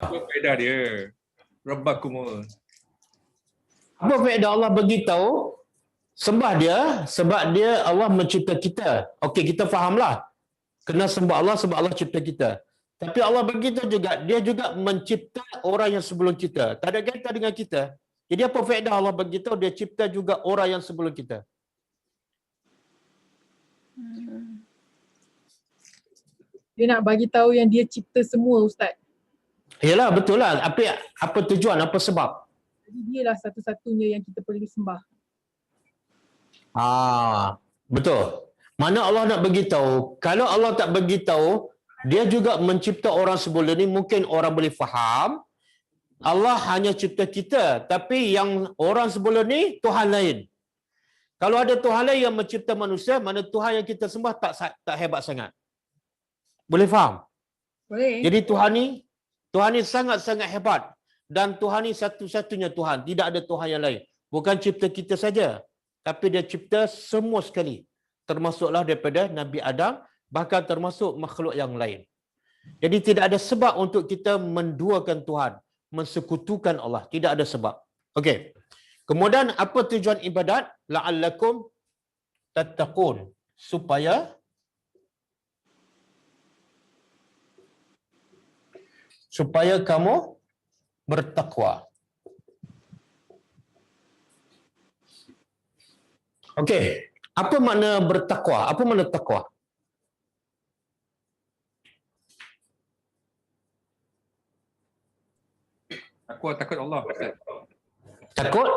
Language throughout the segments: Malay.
Apa faedah dia? Rabbakumul. Apa faedah Allah beritahu? Sembah dia sebab dia Allah mencipta kita. Okey, kita fahamlah. Kena sembah Allah sebab Allah cipta kita. Tapi Allah beritahu juga, dia juga mencipta orang yang sebelum kita. Tak ada kaitan dengan kita. Jadi apa faedah Allah beritahu dia cipta juga orang yang sebelum kita? Dia nak bagi tahu yang dia cipta semua, Ustaz. Yalah, betul lah. Apa tujuan, apa sebab? Jadi dialah satu-satunya yang kita perlu sembah. Betul. Mana Allah nak beritahu, kalau Allah tak beritahu, dia juga mencipta orang sebelum ni, mungkin orang boleh faham, Allah hanya cipta kita, tapi yang orang sebelum ni, Tuhan lain. Kalau ada Tuhan lain yang mencipta manusia, mana Tuhan yang kita sembah tak hebat sangat. Boleh faham? Boleh. Jadi Tuhan ni sangat-sangat hebat. Dan Tuhan ni satu-satunya Tuhan. Tidak ada Tuhan yang lain. Bukan cipta kita saja. Tapi dia cipta semua sekali. Termasuklah daripada Nabi Adam. Bahkan termasuk makhluk yang lain. Jadi tidak ada sebab untuk kita menduakan Tuhan. Mensekutukan Allah. Tidak ada sebab. Okey. Kemudian apa tujuan ibadat? La'allakum tattaqun. Supaya kamu bertakwa. Okey, apa makna bertakwa? Apa makna takwa? Takut Allah. Takut?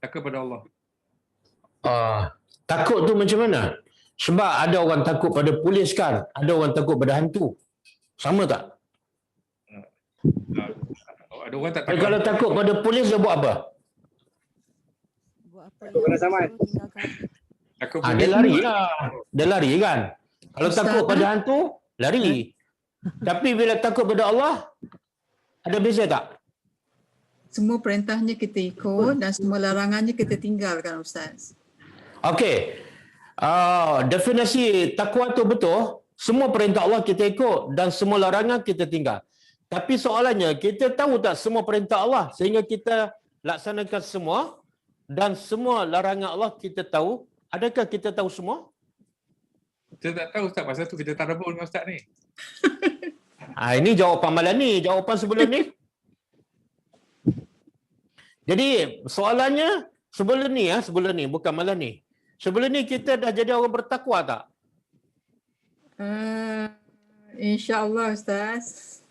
Takut pada Allah. Takut tu macam mana? Sebab ada orang takut pada polis kan? Ada orang takut pada hantu. Sama tak? Ada orang tak takut. Kalau takut pada polis dia buat apa? Takut kena saman. Takut Dia lari lah. Dia lari kan? Kalau Ustaz, takut pada hantu, lari. Tapi bila takut pada Allah, ada beza tak? Semua perintahnya kita ikut dan semua larangannya kita tinggalkan, Ustaz. Okey. Definisi takwa tu betul. Semua perintah Allah kita ikut dan semua larangan kita tinggal. Tapi soalannya, kita tahu tak semua perintah Allah sehingga kita laksanakan semua dan semua larangan Allah kita tahu? Adakah kita tahu semua? Kita tak tahu Ustaz, pasal tu kita tak rebut dengan Ustaz ni. Ini jawapan malam ni, jawapan sebelum ni. Jadi soalannya sebelum ni bukan malam ni. Sebelum ni kita dah jadi orang bertakwa tak? InsyaAllah, Ustaz.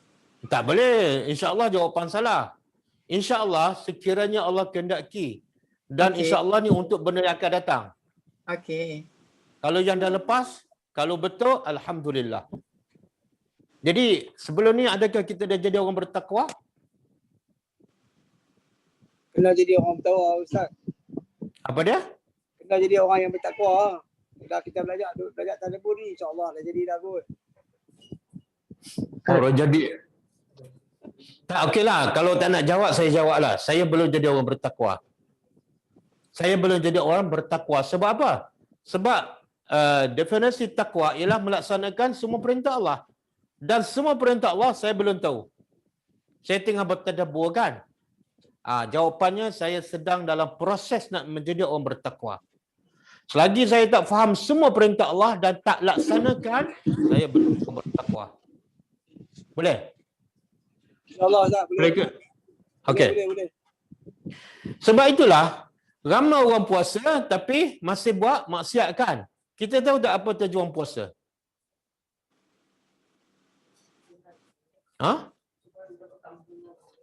Tak boleh. InsyaAllah jawapan salah. InsyaAllah sekiranya Allah kehendaki. Dan insyaAllah ni untuk benda yang akan datang. Okey. Kalau yang dah lepas, kalau betul, Alhamdulillah. Jadi sebelum ni adakah kita dah jadi orang bertakwa? Kena jadi orang bertakwa, Ustaz. Apa dia? Kena jadi orang yang bertakwa. Dah kita belajar tadabbur ni, insya-Allah dah jadi dah kot. Orang jadi. Tak, okeylah. Kalau tak nak jawab, saya jawablah. Saya belum jadi orang bertakwa. Saya belum jadi orang bertakwa. Sebab apa? Sebab definisi takwa ialah melaksanakan semua perintah Allah. Dan semua perintah Allah saya belum tahu. Saya tengah bertadabbur kan? Jawapannya saya sedang dalam proses nak menjadi orang bertakwa. Selagi saya tak faham semua perintah Allah dan tak laksanakan, saya belum bertakwa. Boleh? InsyaAllah, Ustaz. Boleh ke? Okey. Boleh. Sebab itulah ramai orang puasa tapi masih buat maksiat kan? Kita tahu tak apa tujuan puasa?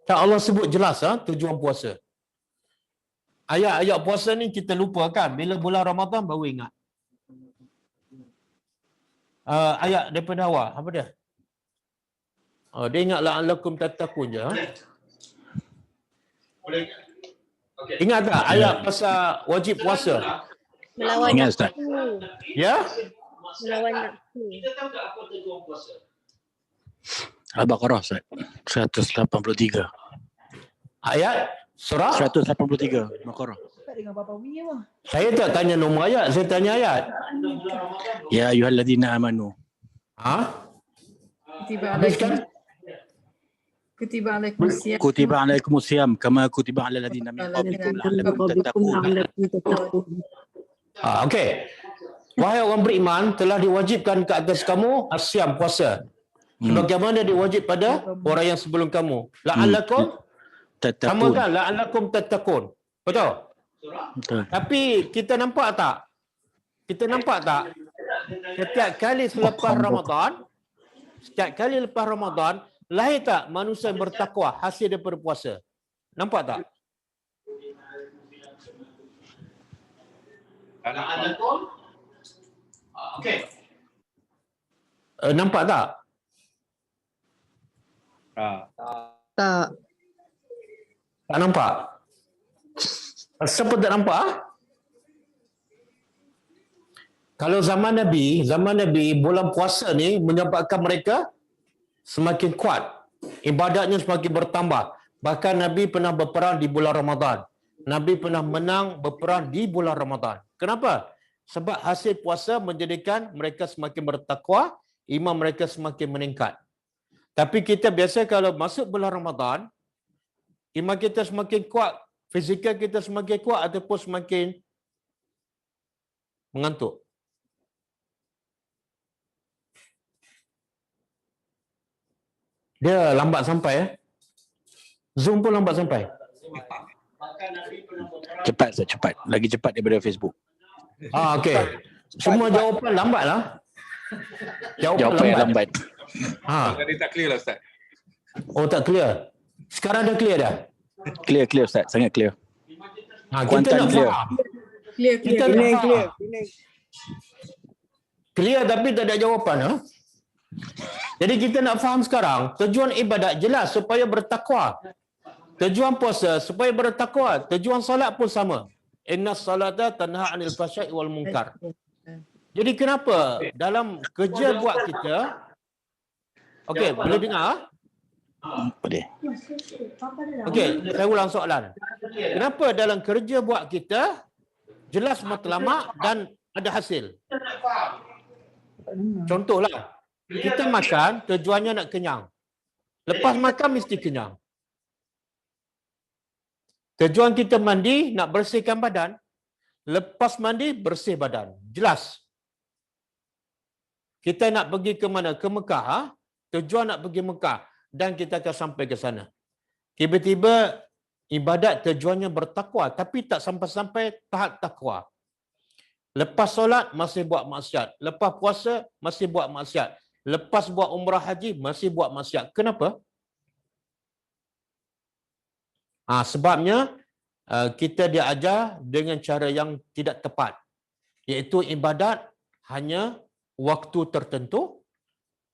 Tak, Allah sebut jelas tujuan puasa. Ayat-ayat puasa ni kita lupa kan? Bila bulan Ramadan baru ingat. Ayat daripada awal, apa dia? Dia ingat la'allakum tattaqun je. Boleh ingat? Okay. Ingat tak ayat pasal wajib puasa? Melawan Ingat, Ustaz. nafsu. Ya? Melawan nafsu. Kita tahu tak apa tujuan puasa? Al-Baqarah, Ustaz. 183. Ayat surah? 183. Baqarah. Saya tak tanya nombor ayat, saya tanya ayat. Ya ayyuhalladzina amanu. Habis kan? Kutiba alaikumusiyam. Kutiba alaikumusiyam kama kutiba alal ladzina min qablikum la'allakum tattaqun. Okey. Wahai orang beriman, telah diwajibkan ke atas kamu asyam, puasa. Sebagaimana diwajib pada orang yang sebelum kamu. La'allakum Tattaqun. sama kan? La'allakum tattaqun. Betul? Betul. Tapi kita nampak tak? Setiap kali selepas Ramadan, lahir tak manusia yang bertakwa hasil daripada puasa? Nampak tak? Nampak tak? Tak. Tak nampak? Siapa tak nampak? Kalau zaman Nabi bulan puasa ni menyebabkan mereka semakin kuat. Ibadatnya semakin bertambah. Bahkan Nabi pernah berperang di bulan Ramadan. Nabi pernah menang berperang di bulan Ramadan. Kenapa? Sebab hasil puasa menjadikan mereka semakin bertakwa, iman mereka semakin meningkat. Tapi kita biasa kalau masuk bulan Ramadan, iman kita semakin kuat, fizikal kita semakin kuat ataupun semakin mengantuk. Dia lambat sampai. Zoom pun lambat sampai. Cepat. Lagi cepat daripada Facebook. Okey. Semua jawapan lambat lah. Jawapan yang lambat. Tadi tak clear lah Ustaz. Oh, tak clear. Sekarang dah clear dah. Clear Ustaz, sangat clear. Kita Kuantan nak clear. faham. Clear. Kita nak Clear, faham. clear. Clear tapi tak ada jawapan. Jadi kita nak faham sekarang, tujuan ibadat jelas supaya bertakwa. Tujuan puasa supaya bertakwa. Tujuan solat pun sama. Inna salata tanha 'anil fahsya'i wal munkar. Jadi kenapa dalam kerja buat kita, okey, boleh dengar? Boleh. Okey, saya ulang soalan. Kenapa dalam kerja buat kita jelas matlamat dan ada hasil? Contohlah, kita makan tujuannya nak kenyang. Lepas makan mesti kenyang. Tujuan kita mandi nak bersihkan badan. Lepas mandi bersih badan. Jelas. Kita nak pergi ke mana? Ke Mekah. Tujuan nak pergi Mekah. Dan kita akan sampai ke sana. Tiba-tiba ibadat tujuannya bertakwa. Tapi tak sampai-sampai tahap takwa. Lepas solat masih buat maksiat. Lepas puasa masih buat maksiat. Lepas buat umrah haji masih buat maksiat. Kenapa? Sebabnya kita diajar dengan cara yang tidak tepat. Iaitu ibadat hanya waktu tertentu,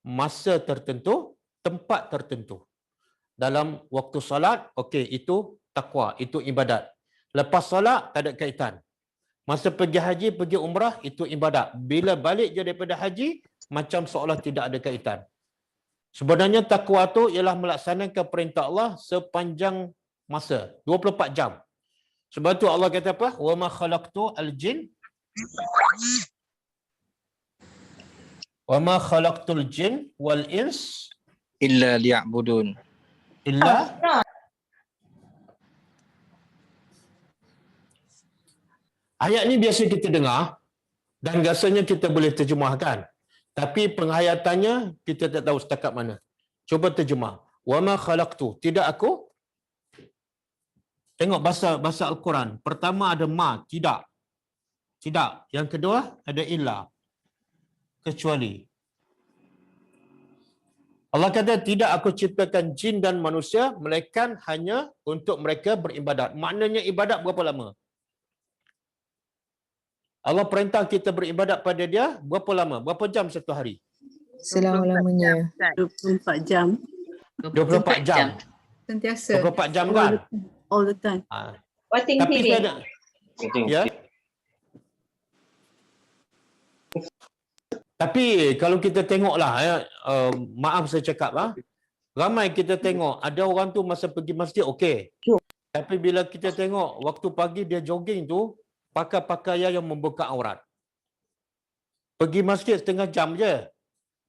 masa tertentu, tempat tertentu. Dalam waktu solat, okey, itu takwa, itu ibadat. Lepas solat, tak ada kaitan. Masa pergi haji, pergi umrah, itu ibadat. Bila balik je daripada haji, macam seolah tidak ada kaitan. Sebenarnya takwa itu ialah melaksanakan perintah Allah sepanjang masa, 24 jam. Sebab tu Allah kata apa? Wa ma khalaqtu al-jin wa ma khalaqtul jin wal ins Illa liya'budun. illa Ayat ni biasa kita dengar dan rasanya kita boleh terjemahkan. Tapi penghayatannya kita tak tahu setakat mana. Cuba terjemah. Wa ma khalaqtu, tidak aku. Tengok bahasa Al-Quran. Pertama ada ma, tidak. Tidak. Yang kedua ada illa. Kecuali. Allah kata tidak aku ciptakan jin dan manusia melainkan hanya untuk mereka beribadat. Maknanya ibadat berapa lama? Allah perintah kita beribadat pada dia berapa lama? Berapa jam satu hari? Selama-lamanya. 24 jam. 24 jam. Sentiasa. 24 jam kan? All the time. Watching Tapi TV. saya ada, ya. Tapi kalau kita tengoklah, maaf saya cakap lah, ramai kita tengok ada orang tu masa pergi masjid okey. Tapi bila kita tengok waktu pagi dia jogging tu pakai pakaian yang membuka aurat. Pergi masjid setengah jam je.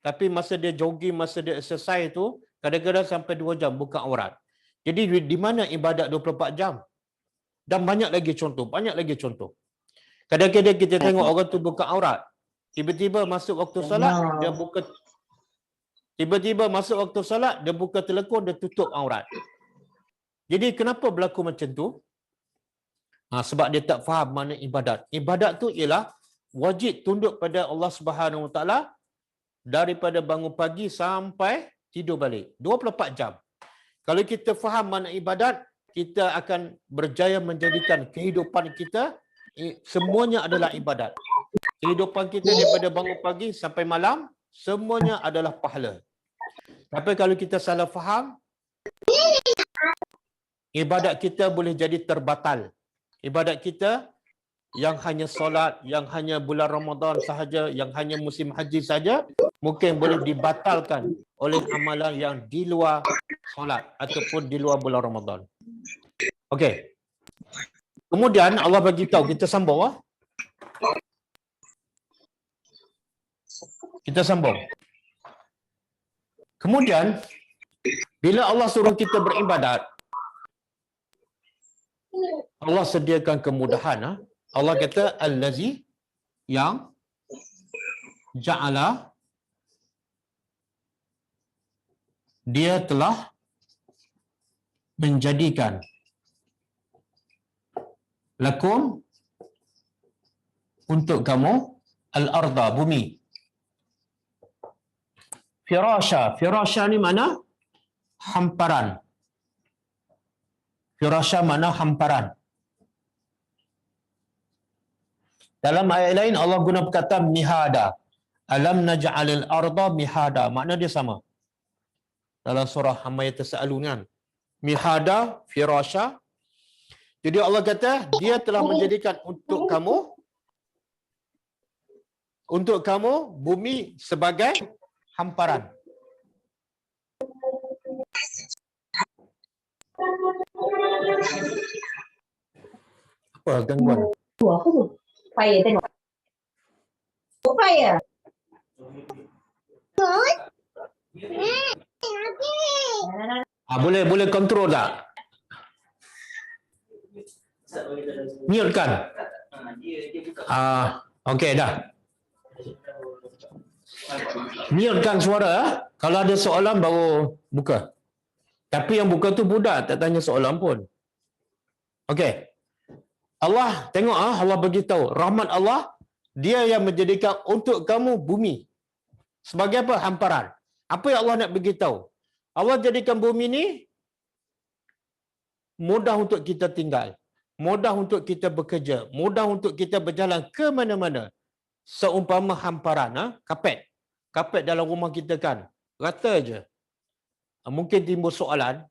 Tapi masa dia jogging, masa dia exercise tu kadang-kadang sampai 2 jam buka aurat. Jadi di mana ibadat 24 jam? Dan banyak lagi contoh. Kadang-kadang kita tengok orang tu buka aurat, tiba-tiba masuk waktu salat dia buka, telekor, dia tutup aurat. Jadi kenapa berlaku macam tu? Sebab dia tak faham mana ibadat. Ibadat tu ialah wajib tunduk pada Allah Subhanahu Wa Taala daripada bangun pagi sampai tidur balik. 24 jam. Kalau kita faham mana ibadat, kita akan berjaya menjadikan kehidupan kita semuanya adalah ibadat. Kehidupan kita daripada bangun pagi sampai malam, semuanya adalah pahala. Tapi kalau kita salah faham, ibadat kita boleh jadi terbatal. Ibadat kita yang hanya solat, yang hanya bulan Ramadan sahaja, yang hanya musim haji saja, mungkin boleh dibatalkan oleh amalan yang di luar solat ataupun di luar bulan Ramadan. Okey. Kemudian Allah bagi tahu, kita sambung ah. Kita sambung. Kemudian bila Allah suruh kita beribadat, Allah sediakan kemudahan. Allah kata allazi yang ja'ala, dia telah menjadikan lakum untuk kamu al-arda, bumi. Firasha ni mana? Hamparan. Firasha mana hamparan. Dalam ayat lain Allah guna perkataan mihada. Alam naj'alil arda mihada. Makna dia sama. Dalam surah Amma Yatasaalun kan. Mihada, firasha. Jadi Allah kata dia telah menjadikan untuk kamu bumi sebagai hamparan. Apa gangguan? Apa tu? Payah tengok. Payah. Boleh kontrol tak? Mute kan? Okey dah. Mute kan suara. Kalau ada soalan baru buka. Tapi yang buka tu budak, tak tanya soalan pun. Okey. Allah tengok Allah bagi tahu rahmat Allah, dia yang menjadikan untuk kamu bumi sebagai apa? Hamparan. Apa yang Allah nak bagi tahu? Allah jadikan bumi ni mudah untuk kita tinggal, mudah untuk kita bekerja, mudah untuk kita berjalan ke mana-mana. Seumpama hamparan, kapet dalam rumah kita kan, rata aja. Mungkin timbul soalan,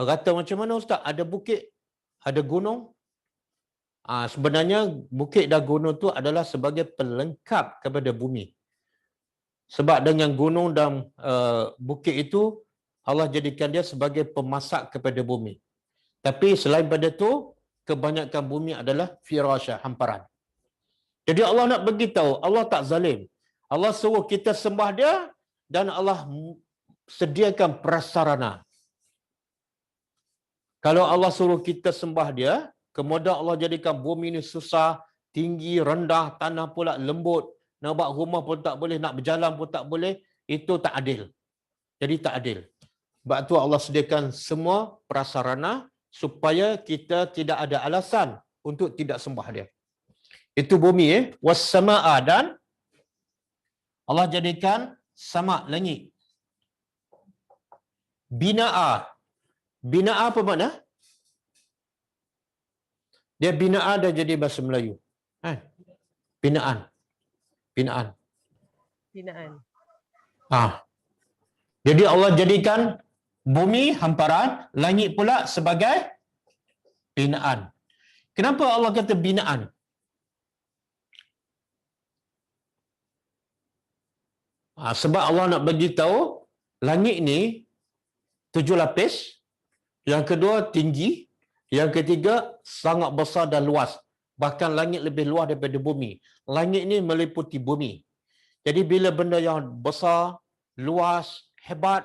rata macam mana Ustaz? Ada bukit, ada gunung. Sebenarnya bukit dan gunung tu adalah sebagai pelengkap kepada bumi. Sebab dengan gunung dan bukit itu Allah jadikan dia sebagai pemasak kepada bumi. Tapi selain pada tu, kebanyakan bumi adalah firasha, hamparan. Jadi Allah nak beritahu, Allah tak zalim. Allah suruh kita sembah dia dan Allah sediakan prasarana. Kalau Allah suruh kita sembah dia, kemudian Allah jadikan bumi ini susah, tinggi, rendah, tanah pula lembut, nak buat rumah pun tak boleh, nak berjalan pun tak boleh, itu tak adil. Jadi tak adil. Sebab tu Allah sediakan semua prasarana supaya kita tidak ada alasan untuk tidak sembah dia. Itu bumi was-samaa, dan Allah jadikan sama, langit. Binaa. Binaa apa makna? Dia binaa dah jadi bahasa Melayu. Binaan. Jadi Allah jadikan bumi hamparan, langit pula sebagai binaan. Kenapa Allah kata binaan? Sebab Allah nak bagi tahu langit ni 7 lapis, yang kedua tinggi, yang ketiga sangat besar dan luas. Bahkan langit lebih luas daripada bumi. Langit ni meliputi bumi. Jadi bila benda yang besar, luas, hebat,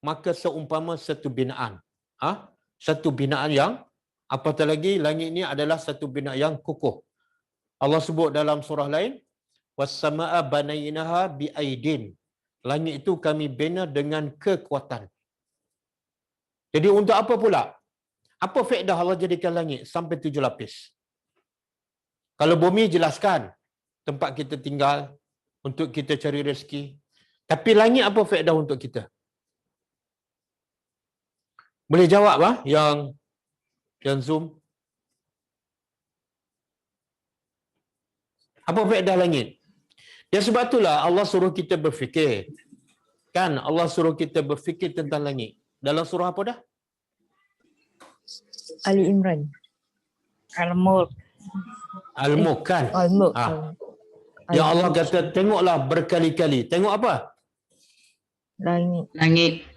maka seumpama satu binaan. Satu binaan yang, apatah lagi langit ini adalah satu binaan yang kukuh. Allah sebut dalam surah lain, was-samaa'a banainaha biaidin. Langit itu kami bina dengan kekuatan. Jadi untuk apa pula? Apa faedah Allah jadikan langit sampai 7 lapis? Kalau bumi jelaskan tempat kita tinggal, untuk kita cari rezeki. Tapi langit apa faedah untuk kita? Boleh jawab yang Zoom? Apa faedah langit? Ya sebab itulah Allah suruh kita berfikir. Kan Allah suruh kita berfikir tentang langit. Dalam surah apa dah? Ali Imran. Al-Mulk. Al-Mulk kan? Al-Mulk. Ya Allah kata tengoklah berkali-kali. Tengok apa? Langit.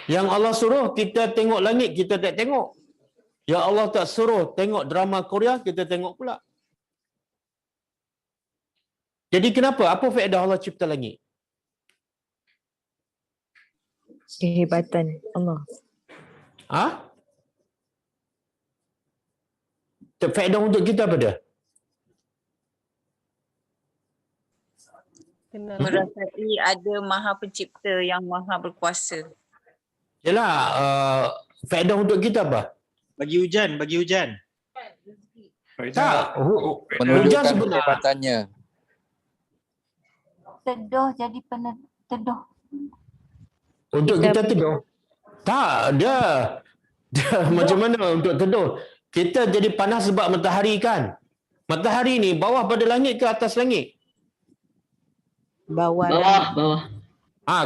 Yang Allah suruh kita tengok langit, kita tak tengok. Ya Allah tak suruh tengok drama Korea, kita tengok pula. Jadi kenapa? Apa faedah Allah cipta langit? Kehebatan Allah. Faedah untuk kita apa dia? Merasai ada Maha Pencipta yang Maha Berkuasa. Yalah, faedah untuk kita apa? Bagi hujan. Tak, hujan sebenarnya. Teduh jadi teduh. Untuk kita teduh. Tak, dia macam mana untuk teduh? Kita jadi panas sebab matahari kan? Matahari ni bawah pada langit ke atas langit? Bawah.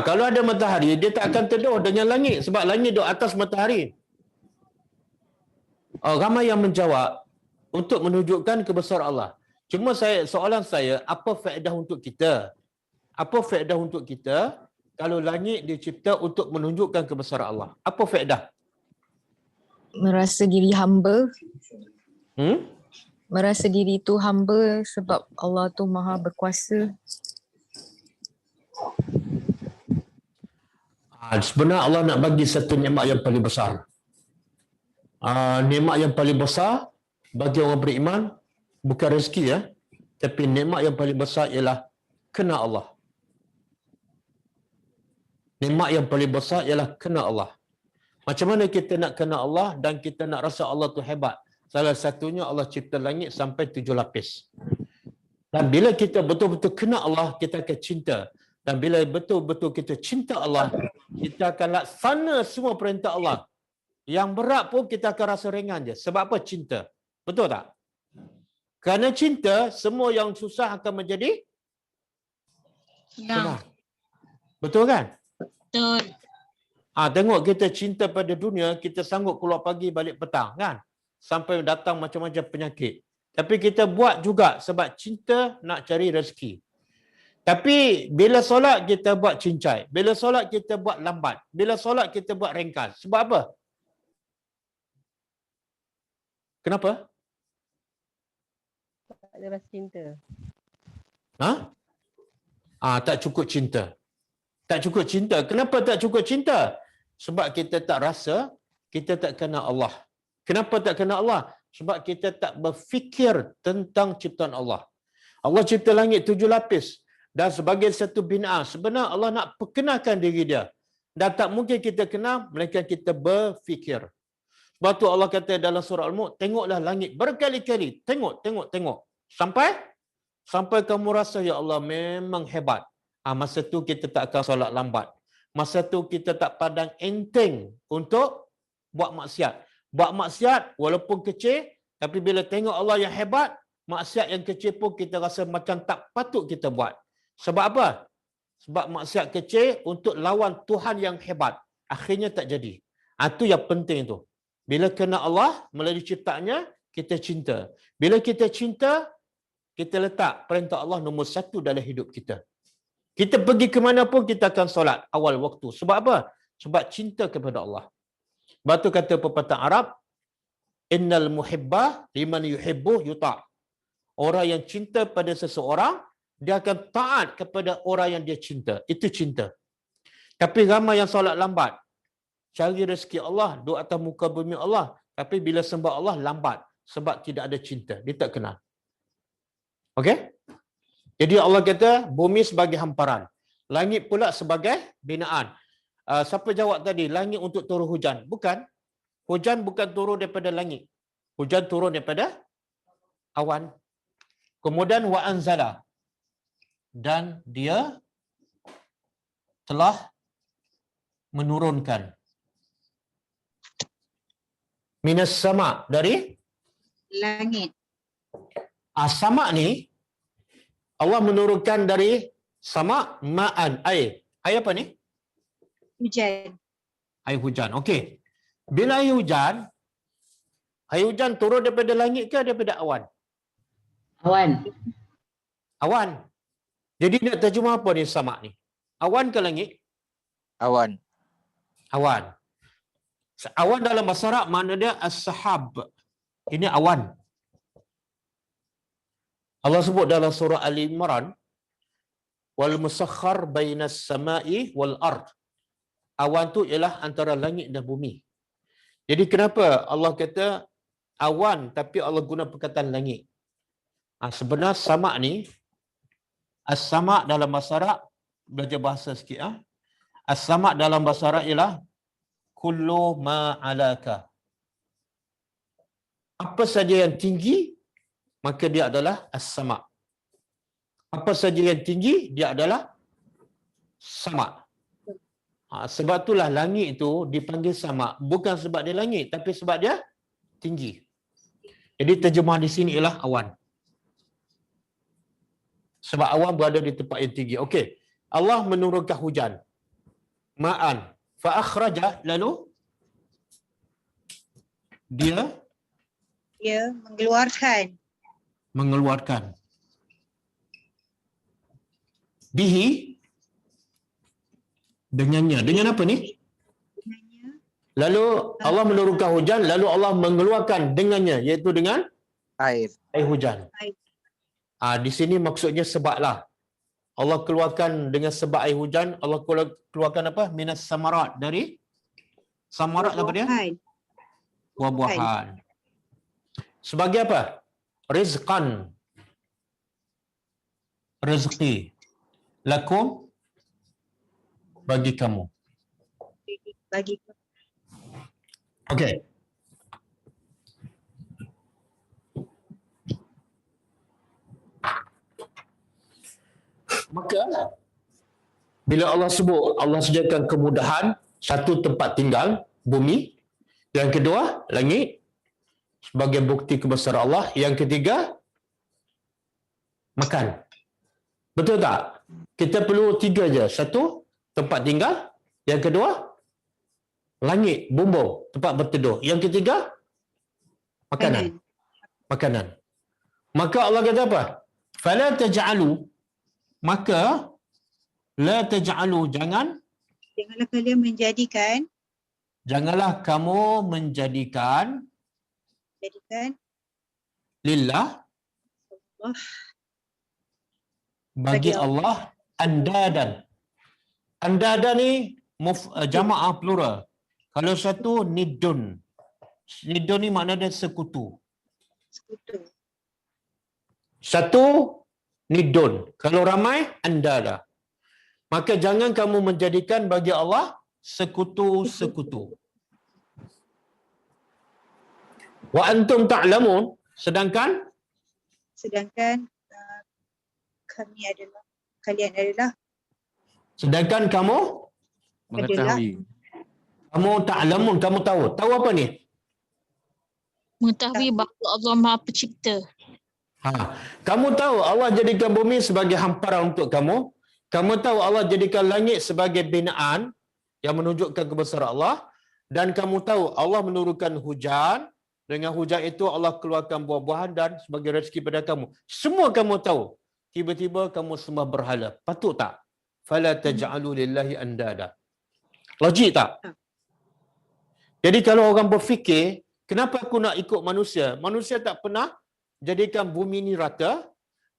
Kalau ada matahari, dia tak akan teduh dengan langit sebab langit duduk atas matahari. Ramai yang menjawab untuk menunjukkan kebesaran Allah. Cuma soalan saya, apa faedah untuk kita? Apa faedah untuk kita kalau langit dicipta untuk menunjukkan kebesaran Allah? Apa faedah? Merasa diri hamba. Merasa diri itu hamba sebab Allah tu Maha Berkuasa. Sebenarnya Allah nak bagi satu nikmat yang paling besar. Nikmat yang paling besar bagi orang beriman bukan rezeki tapi nikmat yang paling besar ialah kenal Allah. Nikmat yang paling besar ialah kenal Allah. Macam mana kita nak kenal Allah dan kita nak rasa Allah tu hebat? Salah satunya Allah cipta langit sampai 7 lapis. Dan bila kita betul-betul kenal Allah, kita akan cinta. Dan bila betul-betul kita cinta Allah, kita akan laksana semua perintah Allah. Yang berat pun kita akan rasa ringan je. Sebab apa? Cinta. Betul tak? Kerana cinta, semua yang susah akan menjadi senang. Betul kan? Betul. Tengok kita cinta pada dunia, kita sanggup keluar pagi balik petang kan? Sampai datang macam-macam penyakit. Tapi kita buat juga sebab cinta nak cari rezeki. Tapi bila solat kita buat cincai. Bila solat kita buat lambat. Bila solat kita buat ringkas. Sebab apa? Kenapa? Tak ada rasa cinta. Tak cukup cinta. Tak cukup cinta. Kenapa tak cukup cinta? Sebab kita tak rasa, kita tak kenal Allah. Kenapa tak kenal Allah? Sebab kita tak berfikir tentang ciptaan Allah. Allah cipta langit 7 lapis. Dan sebagai satu binaan, sebenarnya Allah nak perkenalkan diri dia. Dan tak mungkin kita kenal, melainkan kita berfikir. Sebab tu Allah kata dalam surah Al-Mulk, tengoklah langit berkali-kali. Tengok. Sampai kamu rasa, ya Allah memang hebat. Masa tu kita tak akan solat lambat. Masa tu kita tak pandang enteng untuk buat maksiat. Buat maksiat walaupun kecil, tapi bila tengok Allah yang hebat, maksiat yang kecil pun kita rasa macam tak patut kita buat. Sebab apa? Sebab maksiat kecil untuk lawan Tuhan yang hebat. Akhirnya tak jadi. Itu yang penting tu. Bila kena Allah melalui ciptaannya, kita cinta. Bila kita cinta, kita letak perintah Allah nombor 1 dalam hidup kita. Kita pergi ke mana pun kita akan solat awal waktu. Sebab apa? Sebab cinta kepada Allah. Sebab tu kata pepatah Arab, innal muhibbah liman yuhibbu yuta'. Orang yang cinta pada seseorang, dia akan taat kepada orang yang dia cinta. Itu cinta. Tapi ramai yang solat lambat. Cari rezeki Allah, duduk atas muka bumi Allah. Tapi bila sembah Allah, lambat. Sebab tidak ada cinta. Dia tak kenal. Okey? Jadi Allah kata, bumi sebagai hamparan. Langit pula sebagai binaan. Siapa jawab tadi? Langit untuk turun hujan. Bukan. Hujan bukan turun daripada langit. Hujan turun daripada awan. Kemudian wa anzala. Dan dia telah menurunkan minas sama, dari Langit. sama ni Allah menurunkan dari sama ma'an, air. Air apa ni? Hujan. Air hujan. Okey. Bila air hujan turun daripada langit ke daripada awan? Awan. Awan. Jadi nak terjemah apa ni sama ni? Awan ke langit? Awan. Awan. Awan dalam bahasa Arab makna dia as-sahab. Ini awan. Allah sebut dalam surah Ali Imran, wal musakhkhar bainas samai wal ard. Awan tu ialah antara langit dan bumi. Jadi kenapa Allah kata awan tapi Allah guna perkataan langit? Sebenarnya sama ni, as-sama dalam bahasa Arab, belajar bahasa sikit. As-sama dalam bahasa Arab ialah kullu ma alaka. Apa saja yang tinggi, maka dia adalah as-sama. Apa saja yang tinggi, dia adalah sama. Sebab itulah langit itu dipanggil sama. Bukan sebab dia langit, tapi sebab dia tinggi. Jadi terjemah di sini ialah awan. Sebab awan berada di tempat yang tinggi. Okey. Allah menurunkan hujan. Ma'an. Fa'akhraja, lalu dia mengeluarkan bihi, dengannya. Dengan apa ni? Lalu Allah menurunkan hujan, lalu Allah mengeluarkan dengannya, iaitu dengan Air. air hujan. Di sini maksudnya sebablah. Allah keluarkan dengan sebab air hujan, Allah keluarkan apa? Minas samarat, dari samarat apa dia? Buah-buahan. Sebagai apa? Rizqan. Rezeki. Lakum, bagi kamu. Okey. Maka bila Allah sebut Allah sediakan kemudahan, satu tempat tinggal, bumi, yang kedua langit sebagai bukti kebesaran Allah, yang ketiga makan. Betul tak? Kita perlu tiga je. Satu, tempat tinggal. Yang kedua, langit, bumbung, tempat berteduh. Yang ketiga, makanan. Makanan. Maka Allah kata apa? Fala taj'alu, maka la taj'alu, Janganlah kalian menjadikan kamu menjadikan lillah, bagi Allah, andadan. Andadan ni jamaah plural. Kalau satu, nidun. Nidun ni makna dia sekutu. Satu, nidun. Kalau ramai, andada. Maka jangan kamu menjadikan bagi Allah sekutu-sekutu. Wa antum ta'lamun, sedangkan kalian adalah sedangkan kamu Mengetahui. kamu ta'lamun, kamu tahu. Tahu apa ni? Mengetahui bahawa Allah Maha Pencipta. Kamu tahu Allah jadikan bumi sebagai hamparan untuk kamu. Kamu tahu Allah jadikan langit sebagai binaan yang menunjukkan kebesaran Allah. Dan kamu tahu Allah menurunkan hujan. Dengan hujan itu Allah keluarkan buah-buahan dan sebagai rezeki pada kamu. Semua kamu tahu. Tiba-tiba kamu sembah berhala. Patut tak? Fala taj'alu lillahi andada. Logik tak? Jadi kalau orang berfikir, kenapa aku nak ikut manusia? Manusia tak pernah jadikan bumi ni rata.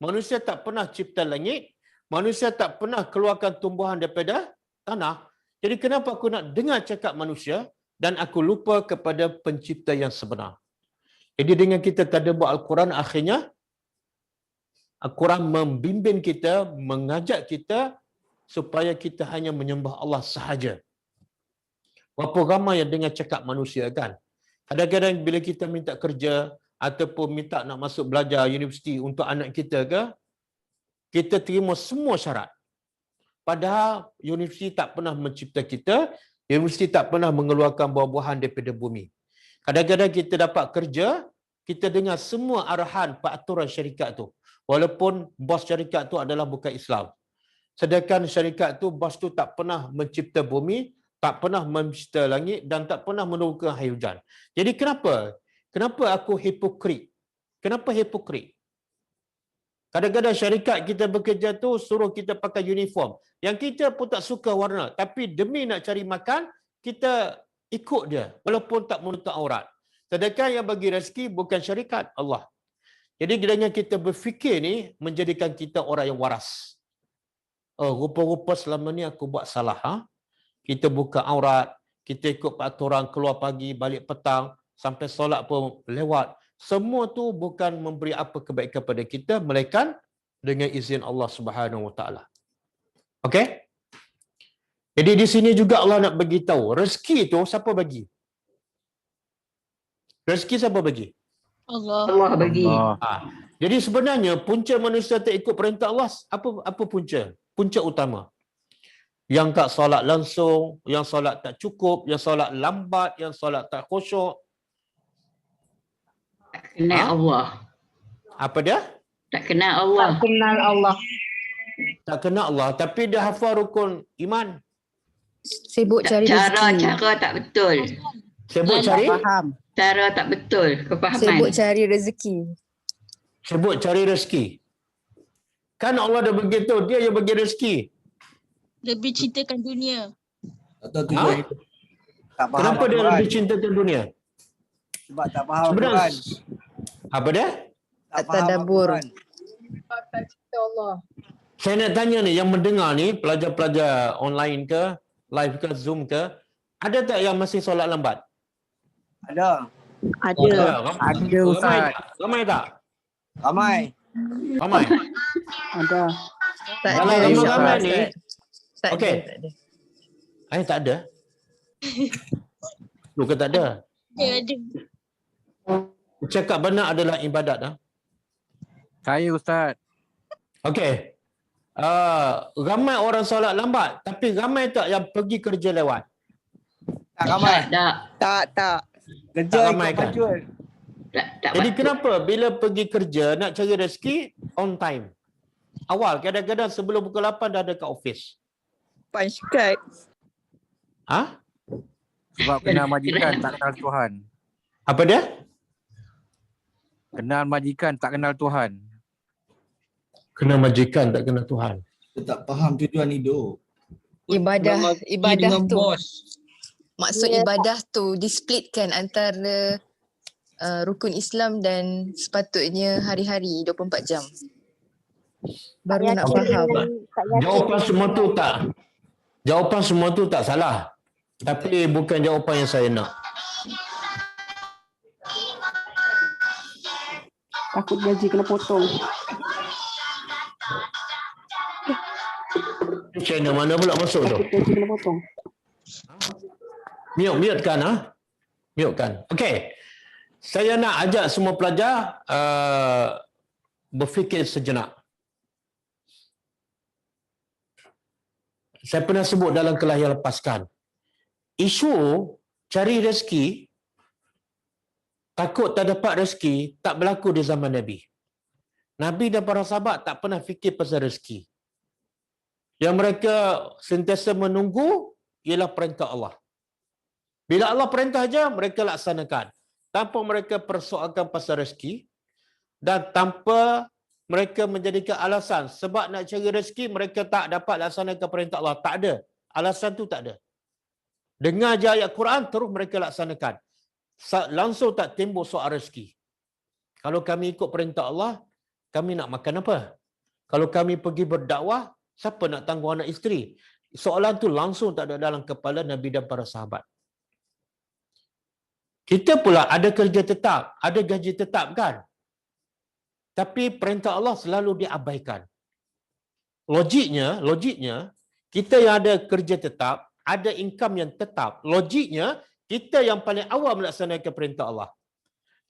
Manusia tak pernah cipta langit. Manusia tak pernah keluarkan tumbuhan daripada tanah. Jadi kenapa aku nak dengar cakap manusia dan aku lupa kepada pencipta yang sebenar. Jadi dengan kita tadabbur Al-Quran, akhirnya Al-Quran membimbing kita, mengajak kita supaya kita hanya menyembah Allah sahaja. Berapa ramai yang dengar cakap manusia kan? Kadang-kadang bila kita minta kerja ataupun minta nak masuk belajar universiti untuk anak kita ke, kita terima semua syarat. Padahal universiti tak pernah mencipta kita, universiti tak pernah mengeluarkan buah-buahan daripada bumi. Kadang-kadang kita dapat kerja, kita dengar semua arahan peraturan syarikat tu. Walaupun bos syarikat tu adalah bukan Islam. Sedangkan syarikat tu, bos tu tak pernah mencipta bumi, tak pernah mencipta langit dan tak pernah menurunkan air hujan. Jadi kenapa? Kenapa aku hipokrit? Kenapa hipokrit? Kadang-kadang syarikat kita bekerja tu suruh kita pakai uniform. Yang kita pun tak suka warna. Tapi demi nak cari makan, kita ikut dia. Walaupun tak menutup aurat. Sedangkan yang bagi rezeki bukan syarikat, Allah. Jadi dengan kita berfikir ni, menjadikan kita orang yang waras. Oh, rupa-rupa selama ni aku buat salah. Ha? Kita buka aurat, kita ikut peraturan keluar pagi, balik petang, sampai solat pun lewat. Semua tu bukan memberi apa kebaikan pada kita, melainkan dengan izin Allah Subhanahu Wa Taala. Okey? Jadi di sini juga Allah nak bagi tahu, rezeki tu siapa bagi? Rezeki siapa bagi? Allah bagi. Ha. Jadi sebenarnya punca manusia tak ikut perintah Allah, apa punca? Punca utama. Yang tak solat langsung, yang solat tak cukup, yang solat lambat, yang solat tak khusyuk. Tak kenal Allah. Apa dia? Tak kenal Allah. Tak kenal Allah. Tak kenal Allah, tapi dia hafal rukun iman. Sibuk cari rezeki. Cara tak betul. Sebut cari? Cara tak betul. Kefahaman. Sibuk cari rezeki. Sebut cari rezeki. Kan Allah dah begitu, dia yang bagi rezeki. Lebih cintakan dunia. Atau Ha? tak faham Kenapa dia Al-Quran. lebih cintakan dunia? Sebab tak faham Sebenarnya, Al-Quran. apa dia? Tak faham tadabbur. Al-Quran. Sebab tak cinta Allah. Saya nak tanya ni, yang mendengar ni, pelajar-pelajar online ke, live ke, Zoom ke, ada tak yang masih solat lambat? Ada. Ada. Ada, Ustaz. Ramai tak? Ramai. Ramai. Ada. Tak Kalau ada. ramai-ramai ni, Tak okey. ada. Tak ada. Tak ada? Bukan tak ada. Dia ada. Cakap benar adalah ibadat. Ha? Saya Ustaz. Okey. Ramai orang solat lambat, tapi ramai tak yang pergi kerja lewat? Tak ramai. Tak. Tak. Kerja Tak ikut ramai kan? majul. Tak Jadi patut. kenapa bila pergi kerja nak cari rezeki on time? Awal kadang-kadang sebelum pukul 8 dah ada kat office. Punch card. Ha? Sebab kenal majikan tak kenal Tuhan. Apa dia? Kenal majikan tak kenal Tuhan. Kena majikan tak kena Tuhan. Dia tak faham tujuan hidup. Ibadah tu. Maksud ibadah tu displitkan antara rukun Islam dan sepatutnya hari-hari 24 jam. Baru nak faham. Jawapan semua tu tak. Jawapan semua tu tak salah. Tapi bukan jawapan yang saya nak. Takut gaji kena potong. Channel mana pula masuk tu? Takut gaji kena potong. Mute kan? Ha? Mute kan? Okey. Saya nak ajak semua pelajar berfikir sejenak. Saya pernah sebut dalam kelas yang lepaskan. Isu cari rezeki, takut tak dapat rezeki, tak berlaku di zaman Nabi. Nabi dan para sahabat tak pernah fikir pasal rezeki. Yang mereka sentiasa menunggu ialah perintah Allah. Bila Allah perintah aja, mereka laksanakan. Tanpa mereka persoalkan pasal rezeki dan tanpa mereka menjadikan alasan sebab nak cari rezeki mereka tak dapat laksanakan perintah Allah. Tak ada. Alasan tu tak ada. Dengar je ayat Quran, terus mereka laksanakan. Langsung tak timbul soal rezeki. Kalau kami ikut perintah Allah, kami nak makan apa? Kalau kami pergi berdakwah, siapa nak tanggung anak isteri? soalan tu langsung tak ada dalam kepala Nabi dan para sahabat. Kita pula ada kerja tetap, ada gaji tetap kan? Tapi perintah Allah selalu diabaikan. Logiknya, kita yang ada kerja tetap, ada income yang tetap. Logiknya, kita yang paling awal melaksanakan perintah Allah.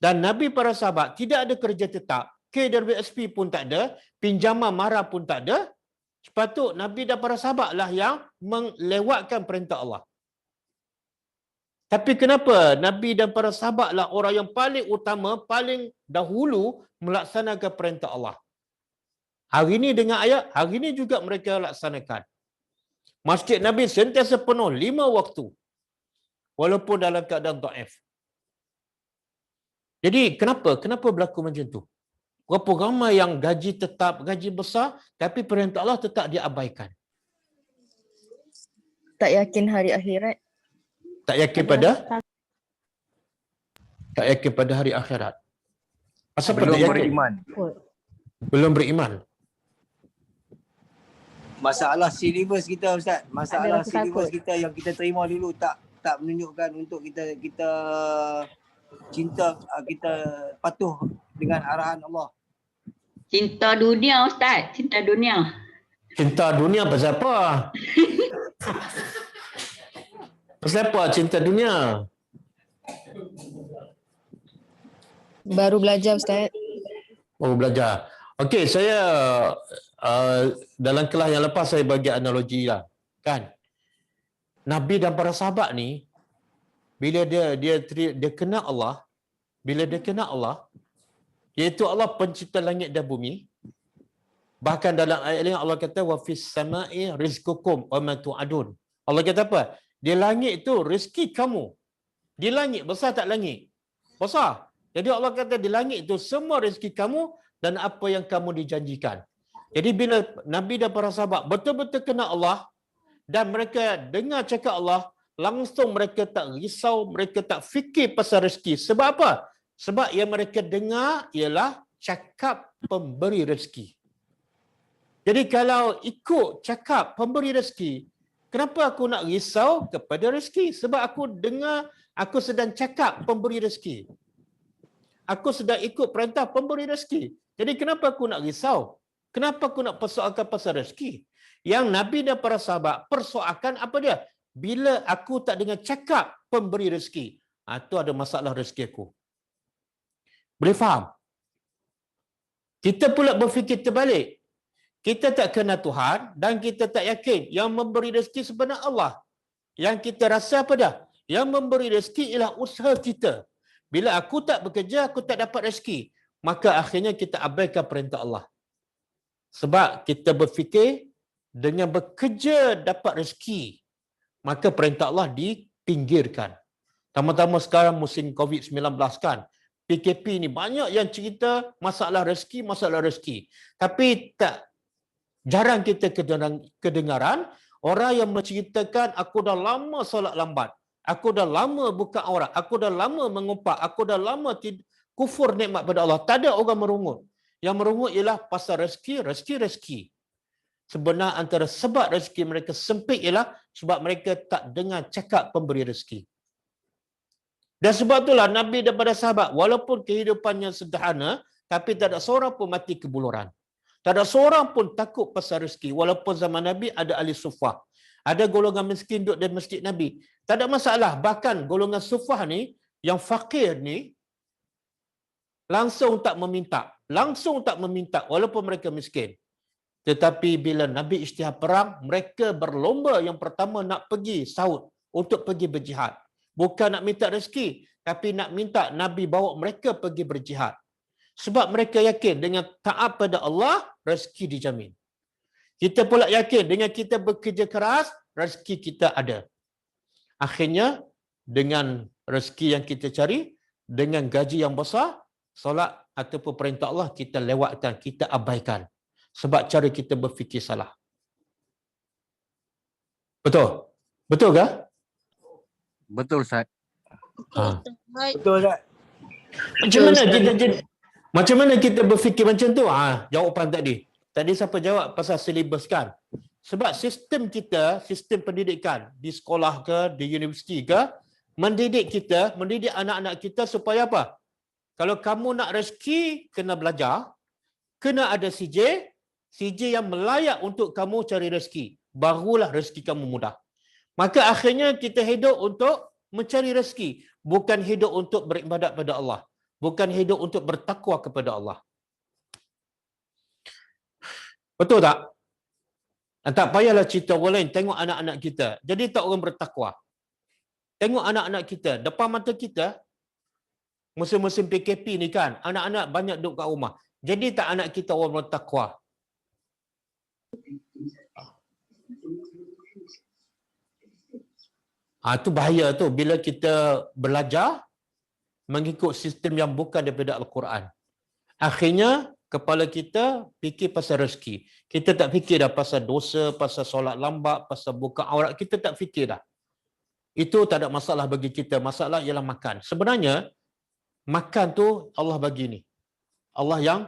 Dan Nabi para sahabat tidak ada kerja tetap. KWSP pun tak ada, pinjaman mara pun tak ada. Sepatut Nabi dan para sahabat lah yang melewatkan perintah Allah. Tapi kenapa Nabi dan para sahabat lah orang yang paling utama, paling dahulu melaksanakan perintah Allah? Hari ini dengan ayat, hari ini juga mereka laksanakan. Masjid Nabi sentiasa penuh 5 waktu. Walaupun dalam keadaan dhaif. Jadi kenapa berlaku macam tu? Berapa ramai yang gaji tetap, gaji besar, tapi perintah Allah tetap diabaikan. Tak yakin hari akhirat. Tak yakin pada? Tak yakin pada hari akhirat. Asal Belum tak yakin? beriman. Belum beriman. Masalah silibus kita Ustaz, masalah rasa silibus takut. kita yang kita terima dulu tak menunjukkan untuk kita cinta, kita patuh dengan arahan Allah. Cinta dunia Ustaz, cinta dunia. Cinta dunia pasal apa? Pasal apa cinta dunia? Baru belajar Ustaz. Oh, belajar. Okey, saya dalam kelas yang lepas saya bagi analogi lah. Kan? Nabi dan para sahabat ni bila dia kenal Allah, bila dia kenal Allah, iaitu Allah pencipta langit dan bumi. Bahkan dalam ayat lain Allah kata wa fis sama'i rizqukum wa ma tu'adun. Allah kata apa? Di langit itu rezeki kamu. Di langit, besar tak langit? Besar. Jadi Allah kata di langit itu semua rezeki kamu dan apa yang kamu dijanjikan. Jadi bila Nabi dan para sahabat betul-betul kenal Allah dan mereka dengar cakap Allah, langsung mereka tak risau, mereka tak fikir pasal rezeki. Sebab apa? Sebab yang mereka dengar ialah cakap pemberi rezeki. Jadi kalau ikut cakap pemberi rezeki, kenapa aku nak risau kepada rezeki? Sebab aku dengar, aku sedang cakap pemberi rezeki. Aku sedang ikut perintah pemberi rezeki. Jadi kenapa aku nak risau? Kenapa aku nak persoalkan pasal rezeki? Yang Nabi dan para sahabat persoalkan apa dia? Bila aku tak dengar cakap pemberi rezeki, itu ada masalah rezeki aku. Boleh faham? Kita pula berfikir terbalik. Kita tak kenal Tuhan dan kita tak yakin yang memberi rezeki sebenarnya Allah. Yang kita rasa apa dah? Yang memberi rezeki ialah usaha kita. Bila aku tak bekerja, aku tak dapat rezeki. Maka akhirnya kita abaikan perintah Allah. Sebab kita berfikir dengan bekerja dapat rezeki, maka perintah Allah dipinggirkan. Tambah-tambah sekarang musim COVID-19 kan. PKP ni banyak yang cerita masalah rezeki. Tapi jarang kita kedengaran orang yang menceritakan aku dah lama solat lambat. Aku dah lama buka aurat. Aku dah lama mengumpat. Aku dah lama kufur nikmat pada Allah. Tak ada orang merungut. Yang merungut ialah pasal rezeki. Sebenarnya antara sebab rezeki mereka sempit ialah sebab mereka tak dengar cakap pemberi rezeki. Dan sebab itulah Nabi daripada sahabat, walaupun kehidupannya sederhana, tapi tak ada seorang pun mati kebuluran. Tak ada seorang pun takut pasal rezeki. Walaupun zaman Nabi ada ahli sufah. Ada golongan miskin duduk di masjid Nabi. Tak ada masalah. Bahkan golongan sufah ni, yang fakir ni, langsung tak meminta walaupun mereka miskin. Tetapi bila Nabi isytihar perang, mereka berlomba yang pertama nak pergi sahut untuk pergi berjihad. Bukan nak minta rezeki, tapi nak minta Nabi bawa mereka pergi berjihad. Sebab mereka yakin dengan taat pada Allah, rezeki dijamin. Kita pula yakin dengan kita bekerja keras, rezeki kita ada. Akhirnya, dengan rezeki yang kita cari, dengan gaji yang besar, solat ataupun perintah Allah kita lewatkan, kita abaikan. Sebab cara kita berfikir salah. Betul? Betul ke? Betul Ustaz. Baik. Betul Ustaz. Macam mana kita berfikir macam tu? Jawapan tadi. Tadi siapa jawab pasal silibus kan? Sebab sistem kita, sistem pendidikan di sekolah ke, di universiti ke, mendidik kita, mendidik anak-anak kita supaya apa? Kalau kamu nak rezeki, kena belajar, kena ada CJ yang melayak untuk kamu cari rezeki. Barulah rezeki kamu mudah. Maka akhirnya kita hidup untuk mencari rezeki. Bukan hidup untuk beribadat pada Allah. Bukan hidup untuk bertakwa kepada Allah. Betul tak? Tak payahlah cerita orang lain. Tengok anak-anak kita. Jadi tak orang bertakwa. Tengok anak-anak kita. Depan mata kita, musim-musim PKP ni kan, anak-anak banyak duduk kat rumah. Jadi tak anak kita orang bertakwa. Itu bahaya tu bila kita belajar mengikut sistem yang bukan daripada Al-Quran. Akhirnya kepala kita fikir pasal rezeki. Kita tak fikir dah pasal dosa, pasal solat lambat, pasal buka aurat. Kita tak fikir dah. Itu tak ada masalah bagi kita. Masalah ialah makan. Sebenarnya makan tu Allah bagi ni. Allah yang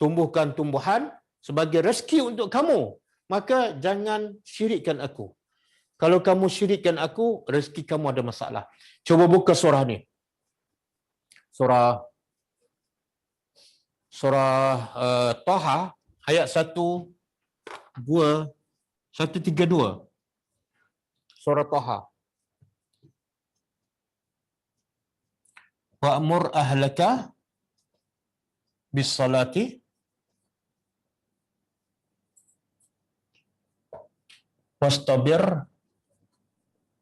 tumbuhkan tumbuhan sebagai rezeki untuk kamu. Maka jangan syirikkan aku. Kalau kamu syirikkan aku, rezeki kamu ada masalah. Cuba buka surah ni. Surah Taha ayat 132. Surah Taha. Wa'mur ahlaka bis-salati wastabir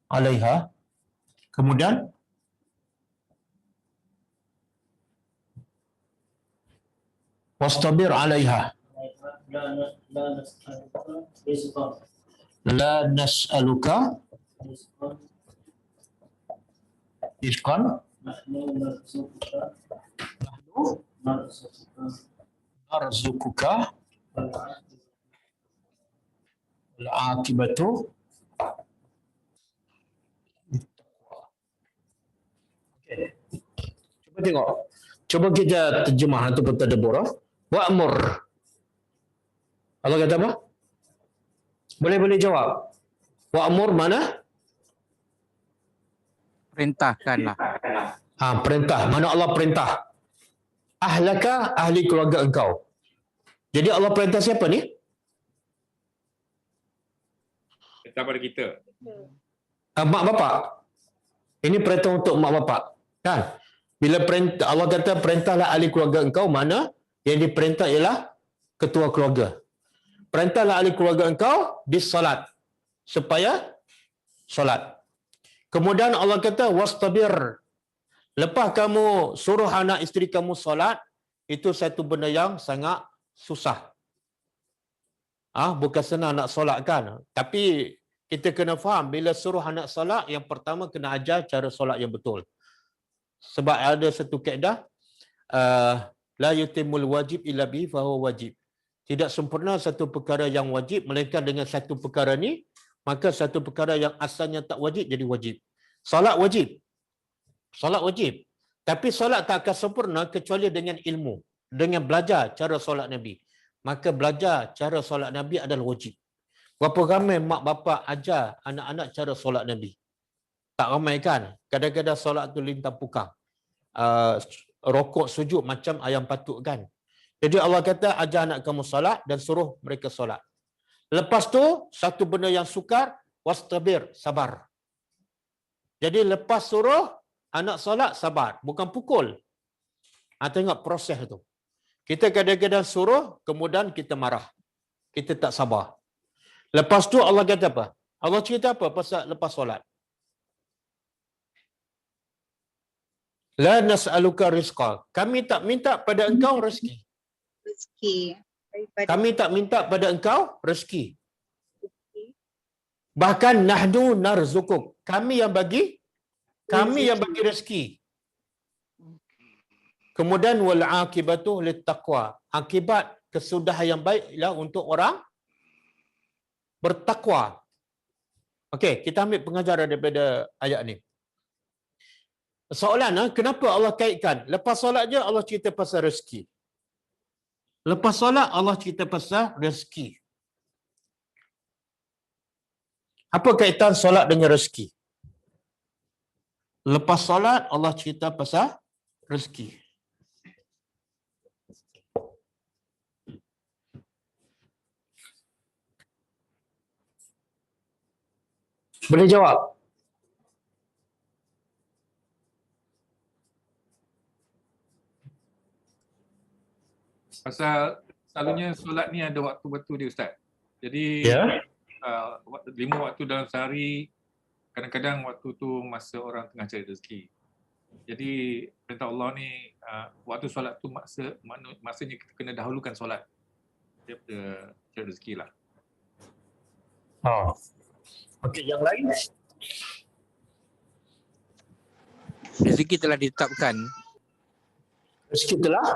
'alaiha. Kemudian wastabir 'alaiha. La nas'aluka rizqan narzukuka al-aqibatu. Cuba tengok. Cuba kita terjemah ataupun tadabbur. Wa'mur. Allah kata apa? Boleh jawab. Wa'mur mana? Perintahkanlah. Perintah. Mana Allah perintah? Ahlaka, ahli keluarga engkau. Jadi Allah perintah siapa ni? Perintah pada kita. Mak bapak. Ini perintah untuk mak bapak. Kan? Bila perintah, Allah kata perintahlah ahli keluarga engkau, mana yang diperintah ialah ketua keluarga. Perintahlah ahli keluarga engkau bisalat, supaya solat. Kemudian Allah kata wastabir. Lepas kamu suruh anak isteri kamu solat, itu satu benda yang sangat susah. Bukan senang nak solat kan. Tapi kita kena faham bila suruh anak solat, yang pertama kena ajar cara solat yang betul. Sebab ada satu kaedah, la yutimul wajib illa bihi fahuwa wajib. Tidak sempurna satu perkara yang wajib melainkan dengan satu perkara ni, maka satu perkara yang asalnya tak wajib jadi wajib. Solat wajib. Solat wajib. Tapi solat tak akan sempurna kecuali dengan ilmu, dengan belajar cara solat Nabi. Maka belajar cara solat Nabi adalah wajib. Berapa ramai mak bapak ajar anak-anak cara solat Nabi? Tak ramai kan? Kadang-kadang solat tu lintang pukang. Rokok sujud macam ayam patuk kan? Jadi Allah kata ajar anak kamu solat dan suruh mereka solat. Lepas tu satu benda yang sukar, wastabir, sabar. Jadi lepas suruh anak solat, sabar, bukan pukul. Tengok proses tu. Kita kadang-kadang suruh, kemudian kita marah. Kita tak sabar. Lepas tu Allah kata apa? Allah cerita apa pasal lepas solat? La nas'aluka rizqa. Kami tak minta pada engkau rezeki. Kami tak minta pada engkau rezeki. Bahkan nahnu narzukuk. Kami yang bagi rezeki. Kemudian wal aqibatu lit taqwa. Akibat kesudahan yang baik ialah untuk orang bertakwa. Okey, kita ambil pengajaran daripada ayat ni. Soalan, kenapa Allah kaitkan? Lepas solat je Allah cerita pasal rezeki. Lepas solat Allah cerita pasal rezeki. Apa kaitan solat dengan rezeki? Lepas solat Allah cerita pasal rezeki. Boleh jawab? Pasal selalunya solat ni ada waktu-waktu dia Ustaz. Jadi Ya. 5 waktu dalam sehari, kadang-kadang waktu tu masa orang tengah cari rezeki. Jadi perintah Allah ni waktu solat tu masanya kita kena dahulukan solat daripada cari rezeki lah. Oh. Okey, yang lain? Rezeki telah ditetapkan. Rezeki telah?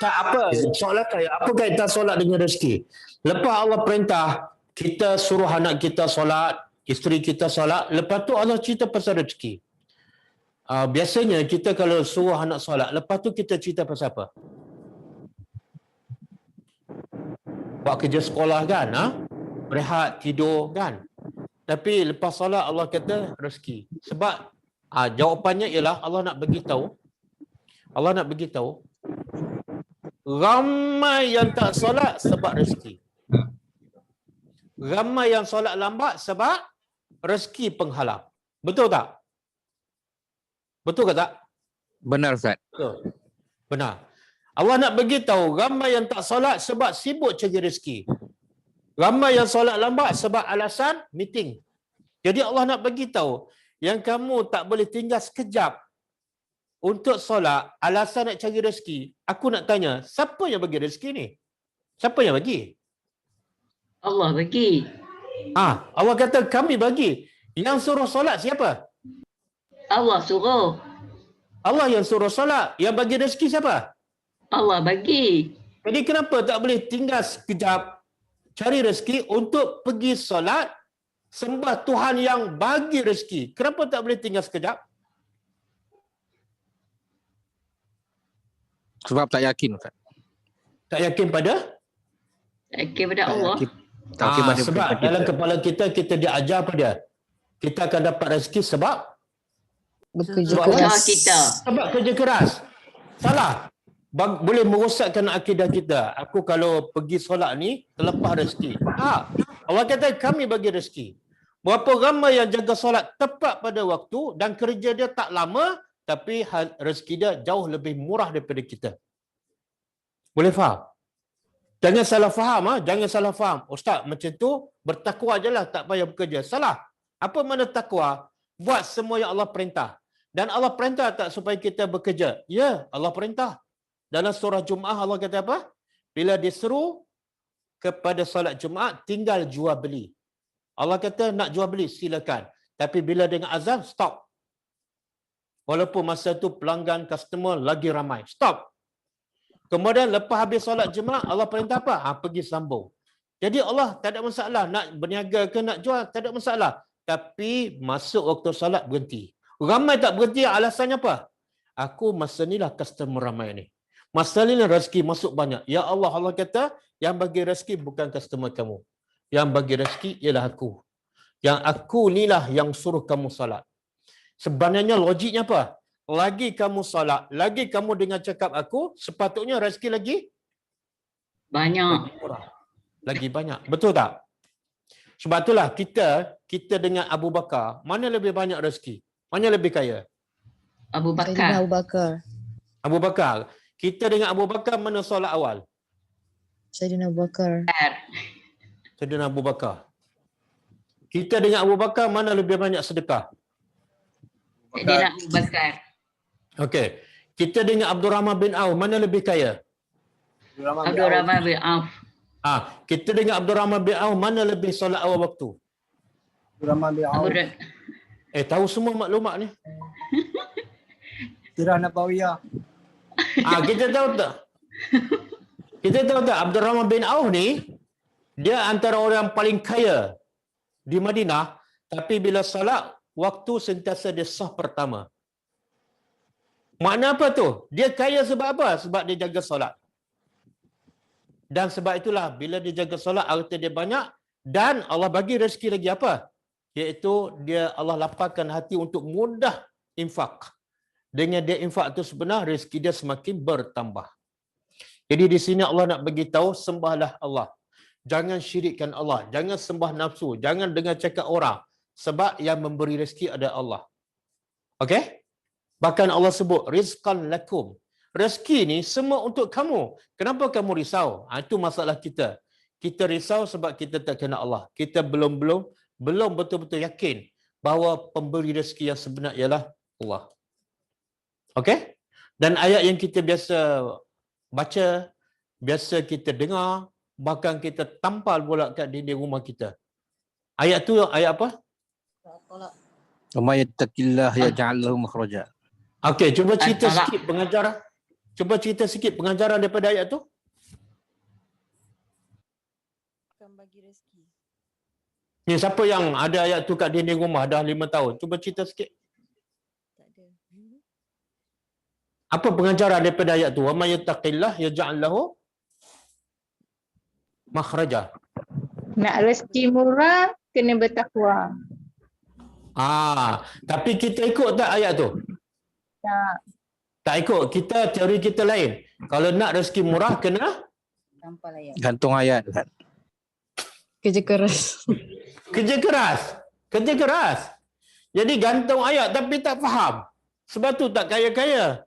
Tak apa, soalan saya, apa kaitan solat dengan rezeki? Lepas Allah perintah, kita suruh anak kita solat, isteri kita solat, lepas tu Allah cerita pasal rezeki. Biasanya kita kalau suruh anak solat, lepas tu kita cerita pasal apa? Buat kerja sekolah kan? Berehat, tidur kan? Tapi lepas solat Allah kata rezeki. Sebab jawapannya ialah Allah nak beritahu, ramai yang tak solat sebab rezeki. Ramai yang solat lambat sebab rezeki penghalang. Betul tak? Betul ke tak? Benar Ustaz. Betul. Benar. Allah nak beritahu ramai yang tak solat sebab sibuk cari rezeki. Ramai yang solat lambat sebab alasan meeting. Jadi Allah nak beritahu yang kamu tak boleh tinggal sekejap untuk solat, alasan nak cari rezeki. Aku nak tanya, siapa yang bagi rezeki ni? Siapa yang bagi? Allah bagi. Allah kata kami bagi. Yang suruh solat siapa? Allah suruh. Allah yang suruh solat. Yang bagi rezeki siapa? Allah bagi. Jadi kenapa tak boleh tinggal sekejap cari rezeki untuk pergi solat, sembah Tuhan yang bagi rezeki? Kenapa tak boleh tinggal sekejap? Sebab tak yakin Ustaz. Tak yakin pada? Tak yakin pada Allah. Tak yakin pada sebab perintah dalam kita. kepala kita diajar pada kita akan dapat rezeki sebab Bekerja sebab keras. Usaha kita. Sebab kerja keras. Salah. Boleh merosakkan akidah kita. Aku kalau pergi solat ni terlepas rezeki. Allah kata kami bagi rezeki. Berapa ramai yang jaga solat tepat pada waktu dan kerja dia tak lama tapi rezeki dia jauh lebih murah daripada kita. Boleh faham? Jangan salah faham. Jangan salah faham. Ustaz, macam tu bertakwa je lah, tak payah bekerja. Salah. Apa makna takwa? Buat semua yang Allah perintah. Dan Allah perintah tak supaya kita bekerja? Ya, Allah perintah. Dalam surah Jumaat Allah kata apa? Bila diseru kepada solat Jumaat, tinggal jual beli. Allah kata nak jual beli, silakan. Tapi bila dengan azan, stop. Walaupun masa tu pelanggan, customer lagi ramai. Stop. Kemudian lepas habis solat Jumaat, Allah perintah apa? Pergi sambung. Jadi Allah tak ada masalah. Nak berniaga ke nak jual, tak ada masalah. Tapi masuk waktu solat berhenti. Ramai tak berhenti, alasannya apa? Aku masa ni lah customer ramai ni. Masa ni lah rezeki masuk banyak. Ya Allah, Allah kata, yang bagi rezeki bukan customer kamu. Yang bagi rezeki ialah aku. Yang aku ni lah yang suruh kamu solat. Sebenarnya logiknya apa? Lagi kamu solat, lagi kamu dengar cakap aku, sepatutnya rezeki lagi Banyak. murah. Lagi banyak. Betul tak? Sebab itulah kita dengan Abu Bakar, mana lebih banyak rezeki? Mana lebih kaya? Abu Sayyidina Bakar. Abu Bakar. Abu Bakar. Kita dengan Abu Bakar mana solat awal? Sayyidina Abu Bakar. Sayyidina Abu Bakar. Kita dengan Abu Bakar mana lebih banyak sedekah? Sayyidina Abu Bakar. Okey. Kita dengan Abdul Rahman bin Auf mana lebih kaya? Abdul Rahman bin Auf. Kita dengan Abdul Rahman bin Auf mana lebih solat awal waktu? Rahman bin Auf. Tahu semua maklumat ni. Sirah Nabawiyah. Kita tahu tak? Kita tahu tak Abdul Rahman bin Auf ni dia antara orang yang paling kaya di Madinah, tapi bila solat waktu sentiasa dia sah pertama. Makna apa tu? Dia kaya sebab apa? Sebab dia jaga solat. Dan sebab itulah bila dia jaga solat harta dia banyak Dan Allah bagi rezeki lagi apa? Iaitu Allah lapangkan hati untuk mudah infak. Dengan dia infak itu sebenar rezeki dia semakin bertambah. Jadi di sini Allah nak bagi tahu sembahlah Allah. Jangan syirikkan Allah, jangan sembah nafsu, jangan dengar cakap orang sebab yang memberi rezeki ada Allah. Okey? Bahkan Allah sebut rizqan lakum. Rezeki ni semua untuk kamu. Kenapa kamu risau? Itu masalah kita. Kita risau sebab kita tak kenal Allah. Kita belum betul-betul yakin bahawa pemberi rezeki yang sebenar ialah Allah. Okey? Dan ayat yang kita biasa baca, biasa kita dengar, bahkan kita tampal pula kat dinding rumah kita. Ayat tu ayat apa? Wa may yattaqillah yaj'al lahu makhraja. Okey, cuba cerita sikit pengajaran. Cuba cerita sikit pengajaran daripada ayat tu. Bagi rezeki. Ni siapa yang ada ayat tu kat dinding rumah dah 5 tahun? Cuba cerita sikit. Tak ada. Apa pengajaran daripada ayat tu? Wa may yattaqillah yaj'al lahu makhraja. Nak rezeki murah, kena bertakwa. Tapi kita ikut tak ayat tu? Tak. Tak ikut. Teori kita lain. Kalau nak rezeki murah, kena Tampal ayat. Gantung ayat. Kerja keras. kerja keras. Kerja keras. Jadi gantung ayat tapi tak faham. Sebab tu tak kaya-kaya.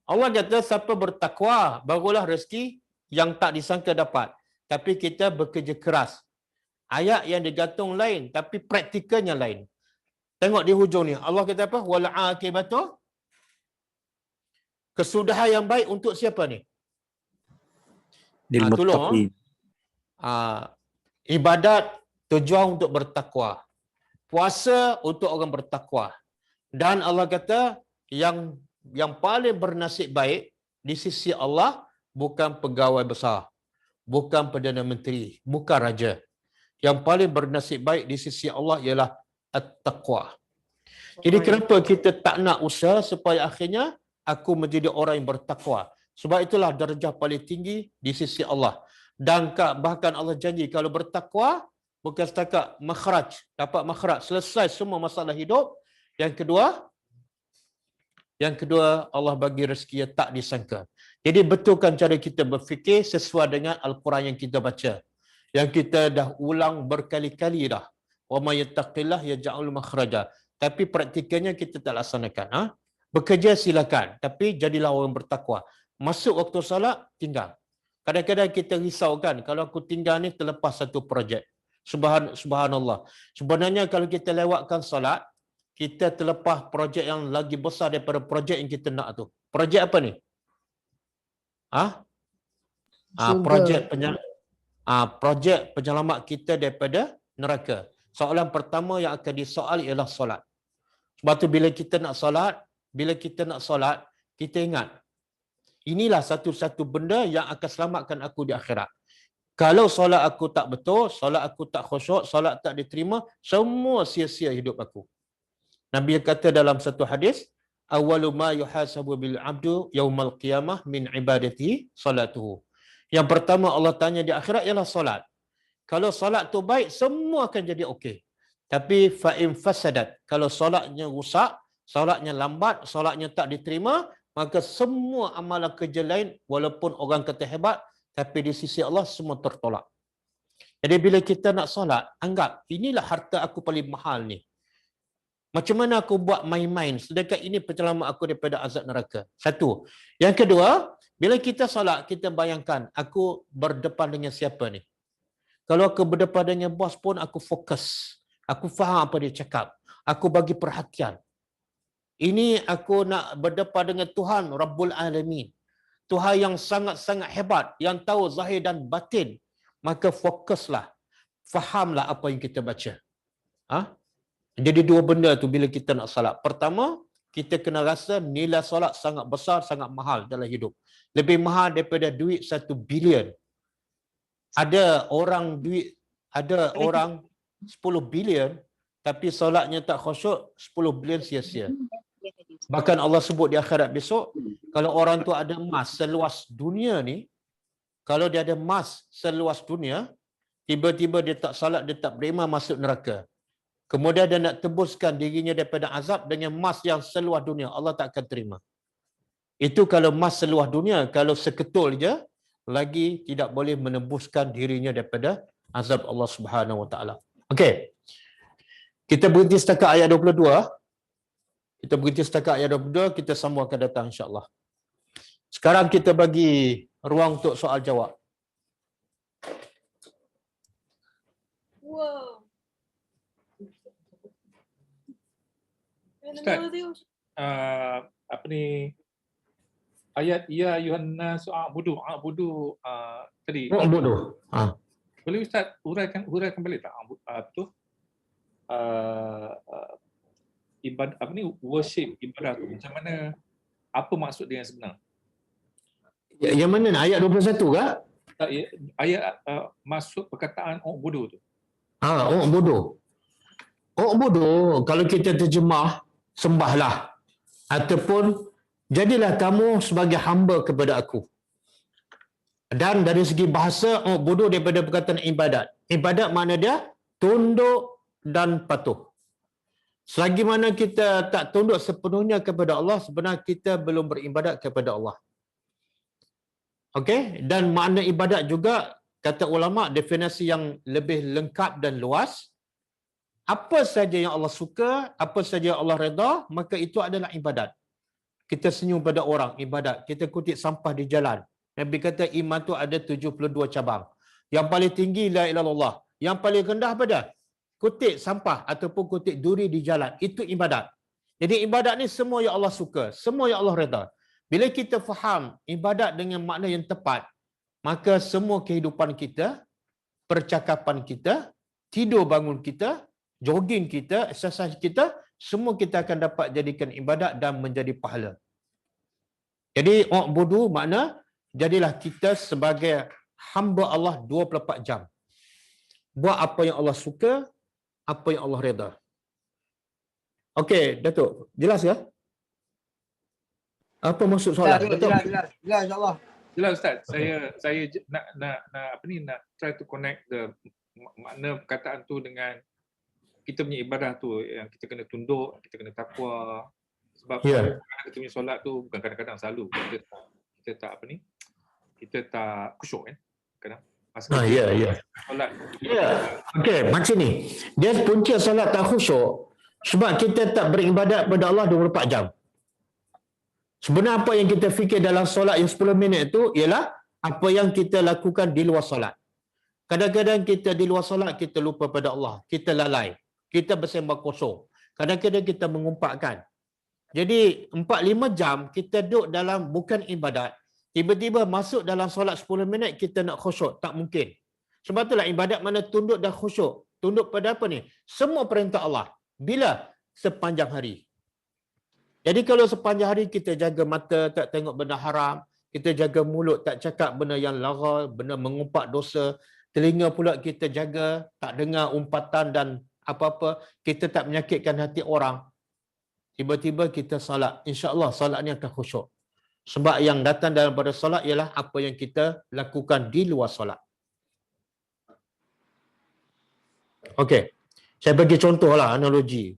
Allah kata siapa bertakwa, barulah rezeki yang tak disangka dapat. Tapi kita bekerja keras. Ayat yang digantung lain, tapi praktikalnya lain. Tengok di hujung ni. Allah kata apa? Wal aqibatu. Kesudahan yang baik untuk siapa ni? Lil muttaqin. Ibadat tujuan untuk bertakwa. Puasa untuk orang bertakwa. Dan Allah kata yang paling bernasib baik di sisi Allah bukan pegawai besar, bukan Perdana Menteri, bukan raja. Yang paling bernasib baik di sisi Allah ialah at-taqwa. Jadi kenapa kita tak nak usaha supaya akhirnya aku menjadi orang yang bertakwa? Sebab itulah darjah paling tinggi di sisi Allah. Dan bahkan Allah janji kalau bertakwa bukan setakat makhraj, dapat makhraj, selesai semua masalah hidup. Yang kedua Allah bagi rezeki yang tak disangka. Jadi betulkan cara kita berfikir sesuai dengan Al-Quran yang kita baca. Yang kita dah ulang berkali-kali dah. Wa may yattaqillah yaj'al makhraja. Tapi praktikalnya kita tak laksanakan. Bekerja silakan, tapi jadilah orang bertakwa. Masuk waktu solat, tinggal. Kadang-kadang kita risau kan, kalau aku tinggal ni terlepas satu projek. Subhanallah. Sebenarnya kalau kita lewatkan solat, kita terlepas projek yang lagi besar daripada projek yang kita nak tu. Projek apa ni? Projek penyelamat kita daripada neraka. Soalan pertama yang akan disoal ialah solat. Sebab tu bila kita nak solat, kita ingat inilah satu-satu benda yang akan selamatkan aku di akhirat. Kalau solat aku tak betul, solat aku tak khusyuk, solat tak diterima, semua sia-sia hidup aku. Nabi kata dalam satu hadis, awwalu ma yuhasabu bil 'abdu yaumal qiyamah min ibadatihi salatuhu. Yang pertama Allah tanya di akhirat ialah solat. Kalau solat tu baik, semua akan jadi okey. Tapi fa in fasadat, kalau solatnya rusak, solatnya lambat, solatnya tak diterima, maka semua amalan kerja lain walaupun orang kata hebat, tapi di sisi Allah semua tertolak. Jadi bila kita nak solat, anggap inilah harta aku paling mahal ni. Macam mana aku buat main-main sedangkan ini penyelamat aku daripada azab neraka. Satu. Yang kedua, bila kita solat, kita bayangkan aku berdepan dengan siapa ni. Kalau aku berdepan dengan bos pun aku fokus. Aku faham apa dia cakap. Aku bagi perhatian. Ini aku nak berdepan dengan Tuhan Rabbul Alamin. Tuhan yang sangat-sangat hebat, yang tahu zahir dan batin. Maka fokuslah. Fahamlah apa yang kita baca. Jadi dua benda tu bila kita nak salat. Pertama, kita kena rasa nilai solat sangat besar, sangat mahal dalam hidup. Lebih mahal daripada duit 1 bilion. Ada orang 10 bilion tapi solatnya tak khusyuk, 10 bilion sia-sia. Bahkan Allah sebut di akhirat besok, kalau orang tu ada emas seluas dunia ni, kalau dia ada emas seluas dunia, tiba-tiba dia tak salat, dia tak beriman, masuk neraka. Kemudian dia nak tebuskan dirinya daripada azab dengan emas yang seluas dunia, Allah tak akan terima. Itu kalau emas seluas dunia, kalau seketul je, lagi tidak boleh menebuskan dirinya daripada azab Allah Subhanahu Wa Taala. Okey. Kita berhenti setakat ayat 22. Kita berhenti setakat ayat 22, kita sambung akan datang insya-Allah. Sekarang kita bagi ruang untuk soal jawab. Wow. Ustaz, apa ni, ayat ya ayuhan nas a'budu tadi. Bodoh. Boleh Ustaz huraikan balik tak? Tu ibadah apa ni, worship, ibadah tu macam mana, apa maksud dia yang sebenar? Yang mana ayat 21 ke? Ayat maksud perkataan bodoh tu. Bodoh. Bodoh kalau kita terjemah sembahlah ataupun jadilah kamu sebagai hamba kepada aku. Dan dari segi bahasa bodoh daripada perkataan ibadat. Ibadat makna dia tunduk dan patuh. Selagi mana kita tak tunduk sepenuhnya kepada Allah, sebenarnya kita belum beribadat kepada Allah. Okey, dan makna ibadat juga kata ulama definisi yang lebih lengkap dan luas. Apa saja yang Allah suka, apa saja yang Allah redha, maka itu adalah ibadat. Kita senyum pada orang, ibadat. Kita kutip sampah di jalan. Nabi kata iman tu ada 72 cabang. Yang paling tinggi la ilaha illallah. Yang paling rendah apa dia? Kutip sampah ataupun kutip duri di jalan. Itu ibadat. Jadi ibadat ni semua yang Allah suka, semua yang Allah redha. Bila kita faham ibadat dengan makna yang tepat, maka semua kehidupan kita, percakapan kita, tidur bangun kita, jogging kita, exercise kita, semua kita akan dapat jadikan ibadat dan menjadi pahala. Jadi u'budu makna jadilah kita sebagai hamba Allah 24 jam. Buat apa yang Allah suka, apa yang Allah redha. Okey, Datuk, jelas ya? Apa maksud soalan? Jelas insya-Allah. Jelas Ustaz. Saya nak apa ni, nak try to connect the makna perkataan tu dengan kita punya ibadah tu, yang kita kena tunduk, kita kena takwa. Sebab kadang-kadang kita punya solat tu bukan kadang-kadang, selalu kita tak apa ni, kita tak khusyuk kan kadang. Solat. Okey, macam ni. Dia punca solat tak khusyuk sebab kita tak beribadat kepada Allah 24 jam. Sebenarnya apa yang kita fikir dalam solat yang 10 minit itu ialah apa yang kita lakukan di luar solat. Kadang-kadang kita di luar solat kita lupa pada Allah, kita lalai, kita bersembah kosong. Kadang-kadang kita mengumpatkan. Jadi 4-5 jam kita duduk dalam bukan ibadat. Tiba-tiba masuk dalam solat 10 minit kita nak khusyuk, tak mungkin. Sebab itulah ibadat mana tunduk dan khusyuk. Tunduk pada apa ni? Semua perintah Allah. Bila? Sepanjang hari. Jadi kalau sepanjang hari kita jaga mata tak tengok benda haram, kita jaga mulut tak cakap benda yang lara, benda mengumpat dosa, telinga pula kita jaga tak dengar umpatan dan apa-apa, kita tak menyakitkan hati orang. Tiba-tiba kita salat, insya-Allah salat ni akan khusyuk. Sebab yang datang daripada solat ialah apa yang kita lakukan di luar solat. Okey. Saya bagi contohlah analogi.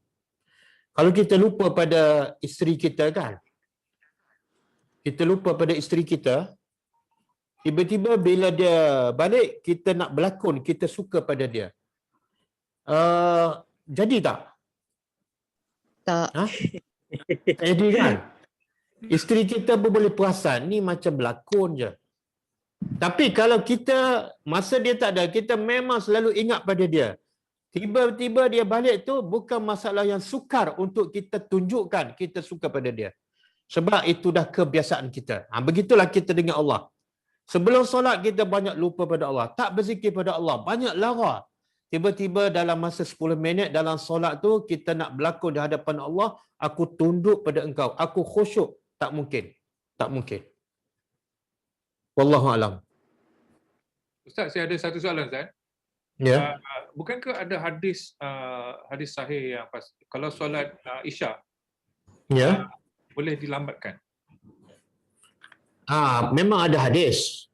Kalau kita lupa pada isteri kita kan. Kita lupa pada isteri kita. Tiba-tiba bila dia balik, kita nak berlakon, kita suka pada dia. Jadi tak? Tak. Jadi kan? Isteri kita pun boleh perasan, ni macam berlakon je. Tapi kalau kita, masa dia tak ada, kita memang selalu ingat pada dia. Tiba-tiba dia balik tu bukan masalah yang sukar untuk kita tunjukkan kita suka pada dia. Sebab itu dah kebiasaan kita. Begitulah kita dengan Allah. Sebelum solat kita banyak lupa pada Allah. Tak berzikir pada Allah. Banyak lara. Tiba-tiba dalam masa 10 minit dalam solat tu kita nak berlakon di hadapan Allah. Aku tunduk pada engkau. Aku khusyuk. Tak mungkin. Tak mungkin. Wallahu alam. Ustaz, saya ada satu soalan Ustaz. Ya. Bukankah ada hadis hadis sahih yang kalau solat Isyak boleh dilambatkan? Memang ada hadis.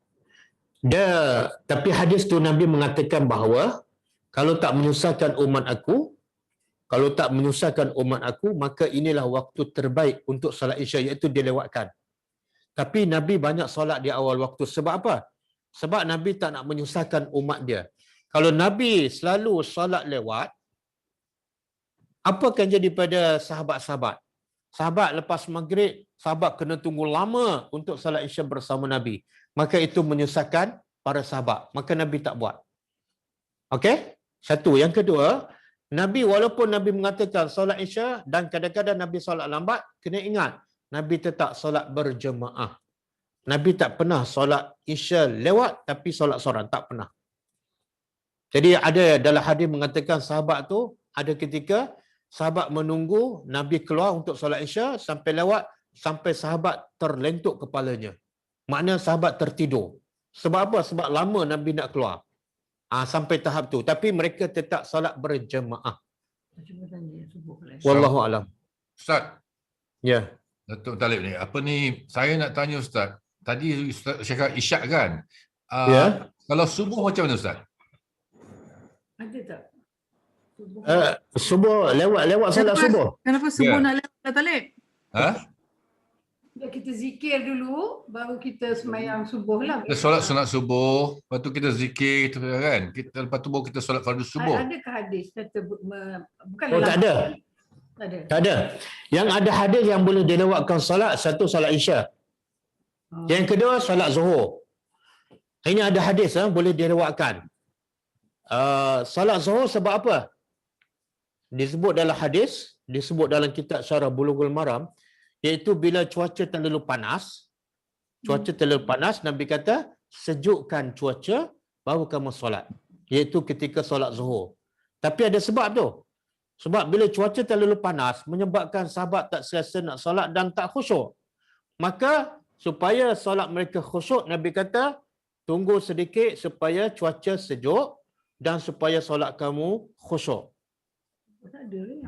Tapi hadis tu Nabi mengatakan bahawa kalau tak menyusahkan umat aku, maka inilah waktu terbaik untuk solat Isya, iaitu dilewatkan. Tapi Nabi banyak solat di awal waktu. Sebab apa? Sebab Nabi tak nak menyusahkan umat dia. Kalau Nabi selalu solat lewat, apa akan jadi pada sahabat-sahabat? Sahabat lepas maghrib, sahabat kena tunggu lama untuk solat Isya bersama Nabi. Maka itu menyusahkan para sahabat. Maka Nabi tak buat. Okey? Satu. Yang kedua, Nabi walaupun Nabi mengatakan solat Isya dan kadang-kadang Nabi solat lambat, kena ingat, Nabi tetap solat berjemaah. Nabi tak pernah solat Isya lewat tapi solat seorang. Tak pernah. Jadi ada dalam hadis mengatakan sahabat tu, ada ketika sahabat menunggu Nabi keluar untuk solat Isya sampai lewat, sampai sahabat terlentuk kepalanya. Maknanya sahabat tertidur. Sebab apa? Sebab lama Nabi nak keluar. Sampai tahap tu. Tapi mereka tetap solat berjemaah. Wallahu alam. Ustaz. Ya. Datuk Talib ni, apa ni, saya nak tanya Ustaz. Tadi Ustaz cakap isyak kan? Ya. Kalau subuh macam mana Ustaz? Ada tak? Subuh, lewat solat subuh. Kenapa subuh nak lewat, Talib? Ha? Kita zikir dulu, baru kita semayang subuh lah. Kita solat sunat subuh, lepas tu kita zikir, kita, kan? Lepas tu baru kita solat fardu subuh. Adakah hadis kata bukan Tak ada. Tak ada. Yang ada hadis yang boleh dilewatkan solat, satu solat Isya. Yang kedua solat Zuhur. Ini ada hadis boleh dilewatkan. Solat Zuhur sebab apa? Disebut dalam hadis, disebut dalam kitab Syarah Bulughul Maram, iaitu bila cuaca terlalu panas, Nabi kata, sejukkan cuaca, baru kamu solat. Iaitu ketika solat Zuhur. Tapi ada sebab tu. Sebab bila cuaca terlalu panas, menyebabkan sahabat tak selesa nak solat dan tak khusyuk. Maka, supaya solat mereka khusyuk, Nabi kata, tunggu sedikit supaya cuaca sejuk dan supaya solat kamu khusyuk.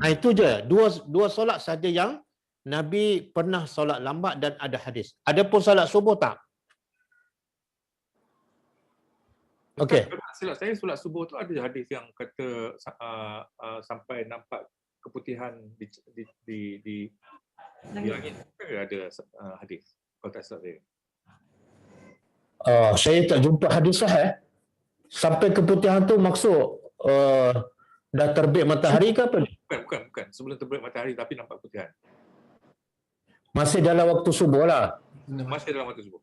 Itu je. Dua solat saja yang Nabi pernah solat lambat dan ada hadis. Adapun solat subuh tak? Okey. Silap saya, solat subuh tu ada hadis yang kata sampai nampak keputihan di langit. Ada hadis. Kalau tak silap saya. Saya tak jumpa hadis sahih. Sampai keputihan tu maksud dah terbit matahari ke apa? Bukan. Sebelum terbit matahari tapi nampak keputihan. Masih dalam waktu subuh lah. Masih dalam waktu subuh.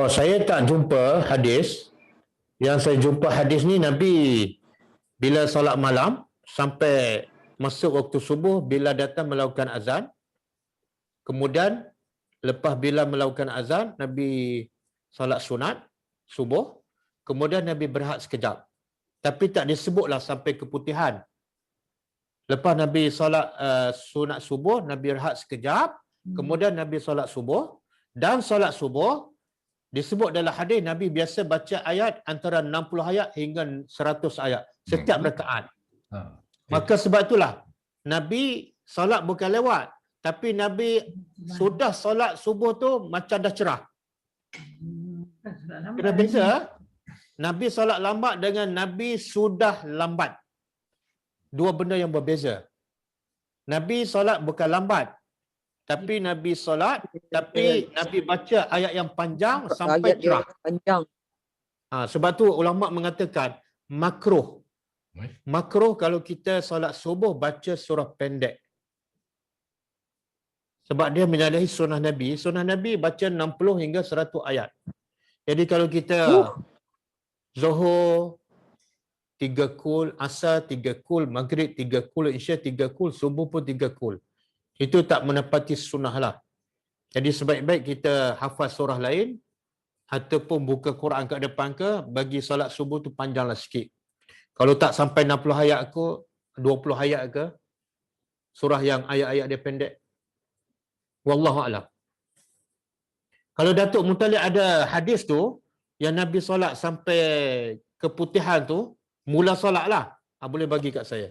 Saya tak jumpa hadis. Yang saya jumpa hadis ni, Nabi bila solat malam sampai masuk waktu subuh, bila datang melakukan azan. Kemudian lepas bila melakukan azan, Nabi solat sunat subuh. Kemudian Nabi berehat sekejap. Tapi tak disebutlah sampai keputihan. Lepas Nabi solat sunat subuh, Nabi rehat sekejap. Kemudian Nabi solat subuh. Dan solat subuh, disebut dalam hadis, Nabi biasa baca ayat antara 60 ayat hingga 100 ayat. Setiap rakaat. Maka sebab itulah, Nabi solat bukan lewat. Tapi Nabi sudah solat subuh tu macam dah cerah. Kena beza. Nabi solat lambat dengan Nabi sudah lambat. Dua benda yang berbeza. Nabi solat bukan lambat. Tapi Nabi solat, tapi Nabi baca ayat yang panjang sampai cerah. Sebab tu ulama mengatakan makruh. Makruh kalau kita solat subuh baca surah pendek. Sebab dia menyalahi sunnah Nabi. Sunnah Nabi baca 60 hingga 100 ayat. Jadi kalau kita Zuhur 3 kul, Asar 3 kul, Maghrib 3 kul, Isya 3 kul, Subuh pun 3 kul. Itu tak menepati sunnah lah. Jadi sebaik-baik kita hafaz surah lain ataupun buka Quran kat depan ke, bagi solat subuh tu panjanglah sikit. Kalau tak sampai 60 ayat ke, 20 ayat ke, surah yang ayat-ayat dia pendek. Wallahu a'lam. Kalau Datuk Mutalib ada hadis tu, yang Nabi solat sampai keputihan tu, mula solat lah. Boleh bagi kat saya.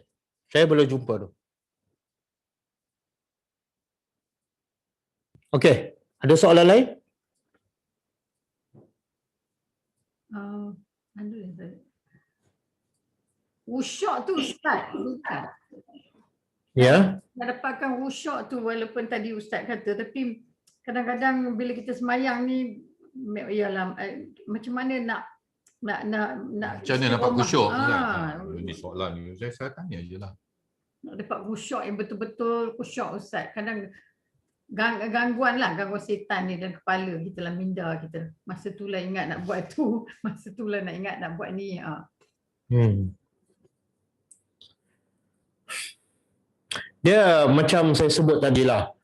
Saya belum jumpa tu. Okey. Ada soalan lain? Ada Ustaz. Wusyuk tu Ustaz, bukan. Ya. Nak dapatkan wusyuk tu walaupun tadi Ustaz kata, tapi kadang-kadang bila kita semayang ni ialah macam mana nak Macam mana dapat khusyuk? Ah, Ini soalan ni. Saya tanya je lah. nak dapat khusyuk yang betul-betul khusyuk Ustaz. Kadang gangguan setan ni dalam kepala kita lah, minda kita. Masa tu lah ingat nak buat tu, masa tu lah nak ingat nak buat ni. Dia macam saya sebut tadilah,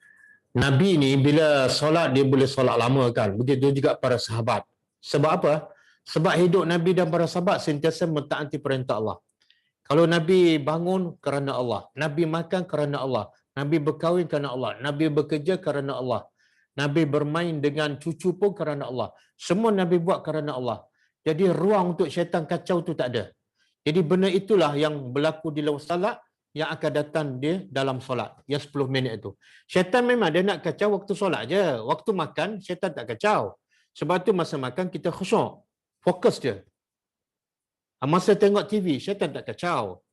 Nabi ni bila solat dia boleh solat lama kan. Begitu juga para sahabat. Sebab apa? Sebab hidup Nabi dan para sahabat sentiasa mentaati perintah Allah. Kalau Nabi bangun kerana Allah, Nabi makan kerana Allah, Nabi berkahwin kerana Allah, Nabi bekerja kerana Allah, Nabi bermain dengan cucu pun kerana Allah. Semua Nabi buat kerana Allah. Jadi ruang untuk syaitan kacau tu tak ada. Jadi benda itulah yang berlaku di luar salat yang akan datang dia dalam solat. Yang 10 minit itu. Syaitan memang dia nak kacau waktu solat je. Waktu makan syaitan tak kacau. Sebab tu masa makan kita khusyuk. Fokus je. Masa tengok TV syaitan tak kacau.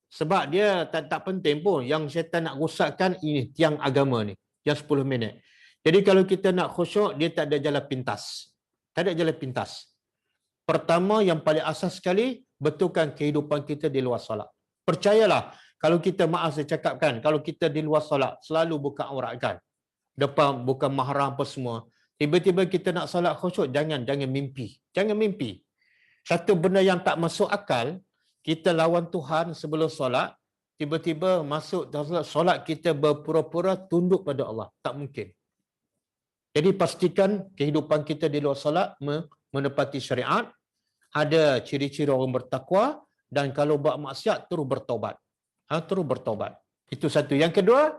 Sebab dia tak penting pun. Yang syaitan nak rosakkan ini tiang agama ni. Yang 10 minit. Jadi kalau kita nak khusyuk, dia tak ada jalan pintas. Tak ada jalan pintas. Pertama yang paling asas sekali, betulkan kehidupan kita di luar solat. Percayalah, kalau kita maaf saya cakapkan, kalau kita di luar solat, selalu buka aurat kan. Depan bukan mahram apa semua. Tiba-tiba kita nak solat khusyuk, jangan mimpi. Jangan mimpi. Satu benda yang tak masuk akal, kita lawan Tuhan sebelum solat, tiba-tiba masuk dalam solat kita berpura-pura tunduk pada Allah. Tak mungkin. Jadi pastikan kehidupan kita di luar solat menepati syariat, ada ciri-ciri orang bertakwa, dan kalau buat maksiat terus bertaubat. Terus bertaubat. Itu satu. Yang kedua,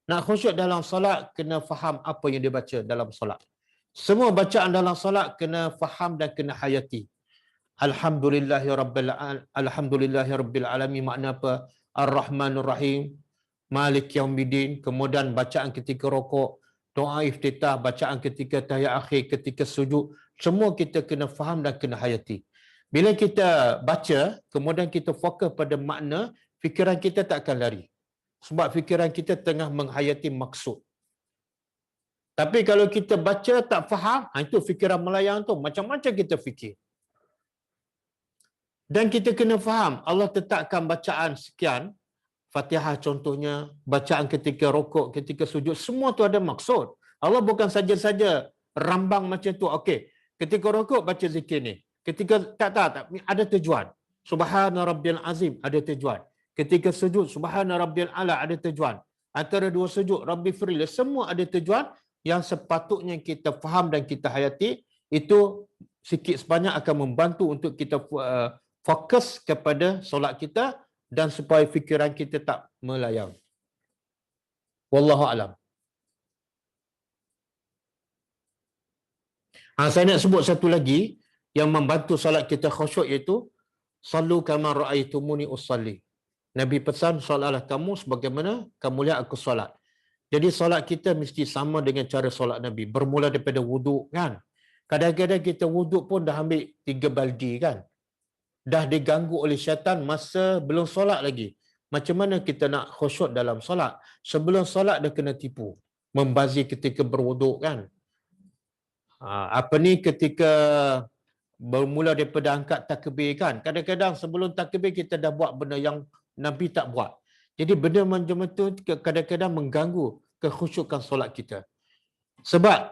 nak khusyuk dalam solat kena faham apa yang dibaca dalam solat. Semua bacaan dalam solat kena faham dan kena hayati. Alhamdulillahirabbil alamin, makna apa? Ar-Rahmanur Rahim, Malik Yaumiddin. Kemudian bacaan ketika rokok, doa iftitah, bacaan ketika tahiyat akhir, ketika sujud, semua kita kena faham dan kena hayati. Bila kita baca, kemudian kita fokus pada makna, fikiran kita tak akan lari. Sebab fikiran kita tengah menghayati maksud. Tapi kalau kita baca tak faham, itu fikiran melayang tu. Macam-macam kita fikir. Dan kita kena faham, Allah tetapkan bacaan sekian, Fatihah contohnya, bacaan ketika rokok, ketika sujud, semua tu ada maksud. Allah bukan saja-saja rambang macam tu. Okey, ketika rokok baca zikir ni. Ketika tak ada tujuan. Subhana Rabbil Azim ada tujuan. Ketika sujud Subhana Rabbil Ala ada tujuan. Antara dua sujud Rabbi Firli, semua ada tujuan yang sepatutnya kita faham dan kita hayati. Itu sikit sebanyak akan membantu untuk kita fokus kepada solat kita dan supaya fikiran kita tak melayang. Wallahu alam. Saya nak sebut satu lagi yang membantu solat kita khusyuk, iaitu sallu kama ra'aitumuni usalli. Nabi pesan, solatlah kamu sebagaimana kamu lihat aku solat. Jadi solat kita mesti sama dengan cara solat Nabi. Bermula daripada wuduk kan. Kadang-kadang kita wuduk pun dah ambil 3 baldi kan. Dah diganggu oleh syaitan masa belum solat lagi. Macam mana kita nak khusyuk dalam solat? Sebelum solat dah kena tipu. Membazir ketika berwuduk kan. Ketika bermula daripada angkat takbir kan. Kadang-kadang sebelum takbir kita dah buat benda yang Nabi tak buat. Jadi benda macam itu kadang-kadang mengganggu kekhusyukan solat kita. Sebab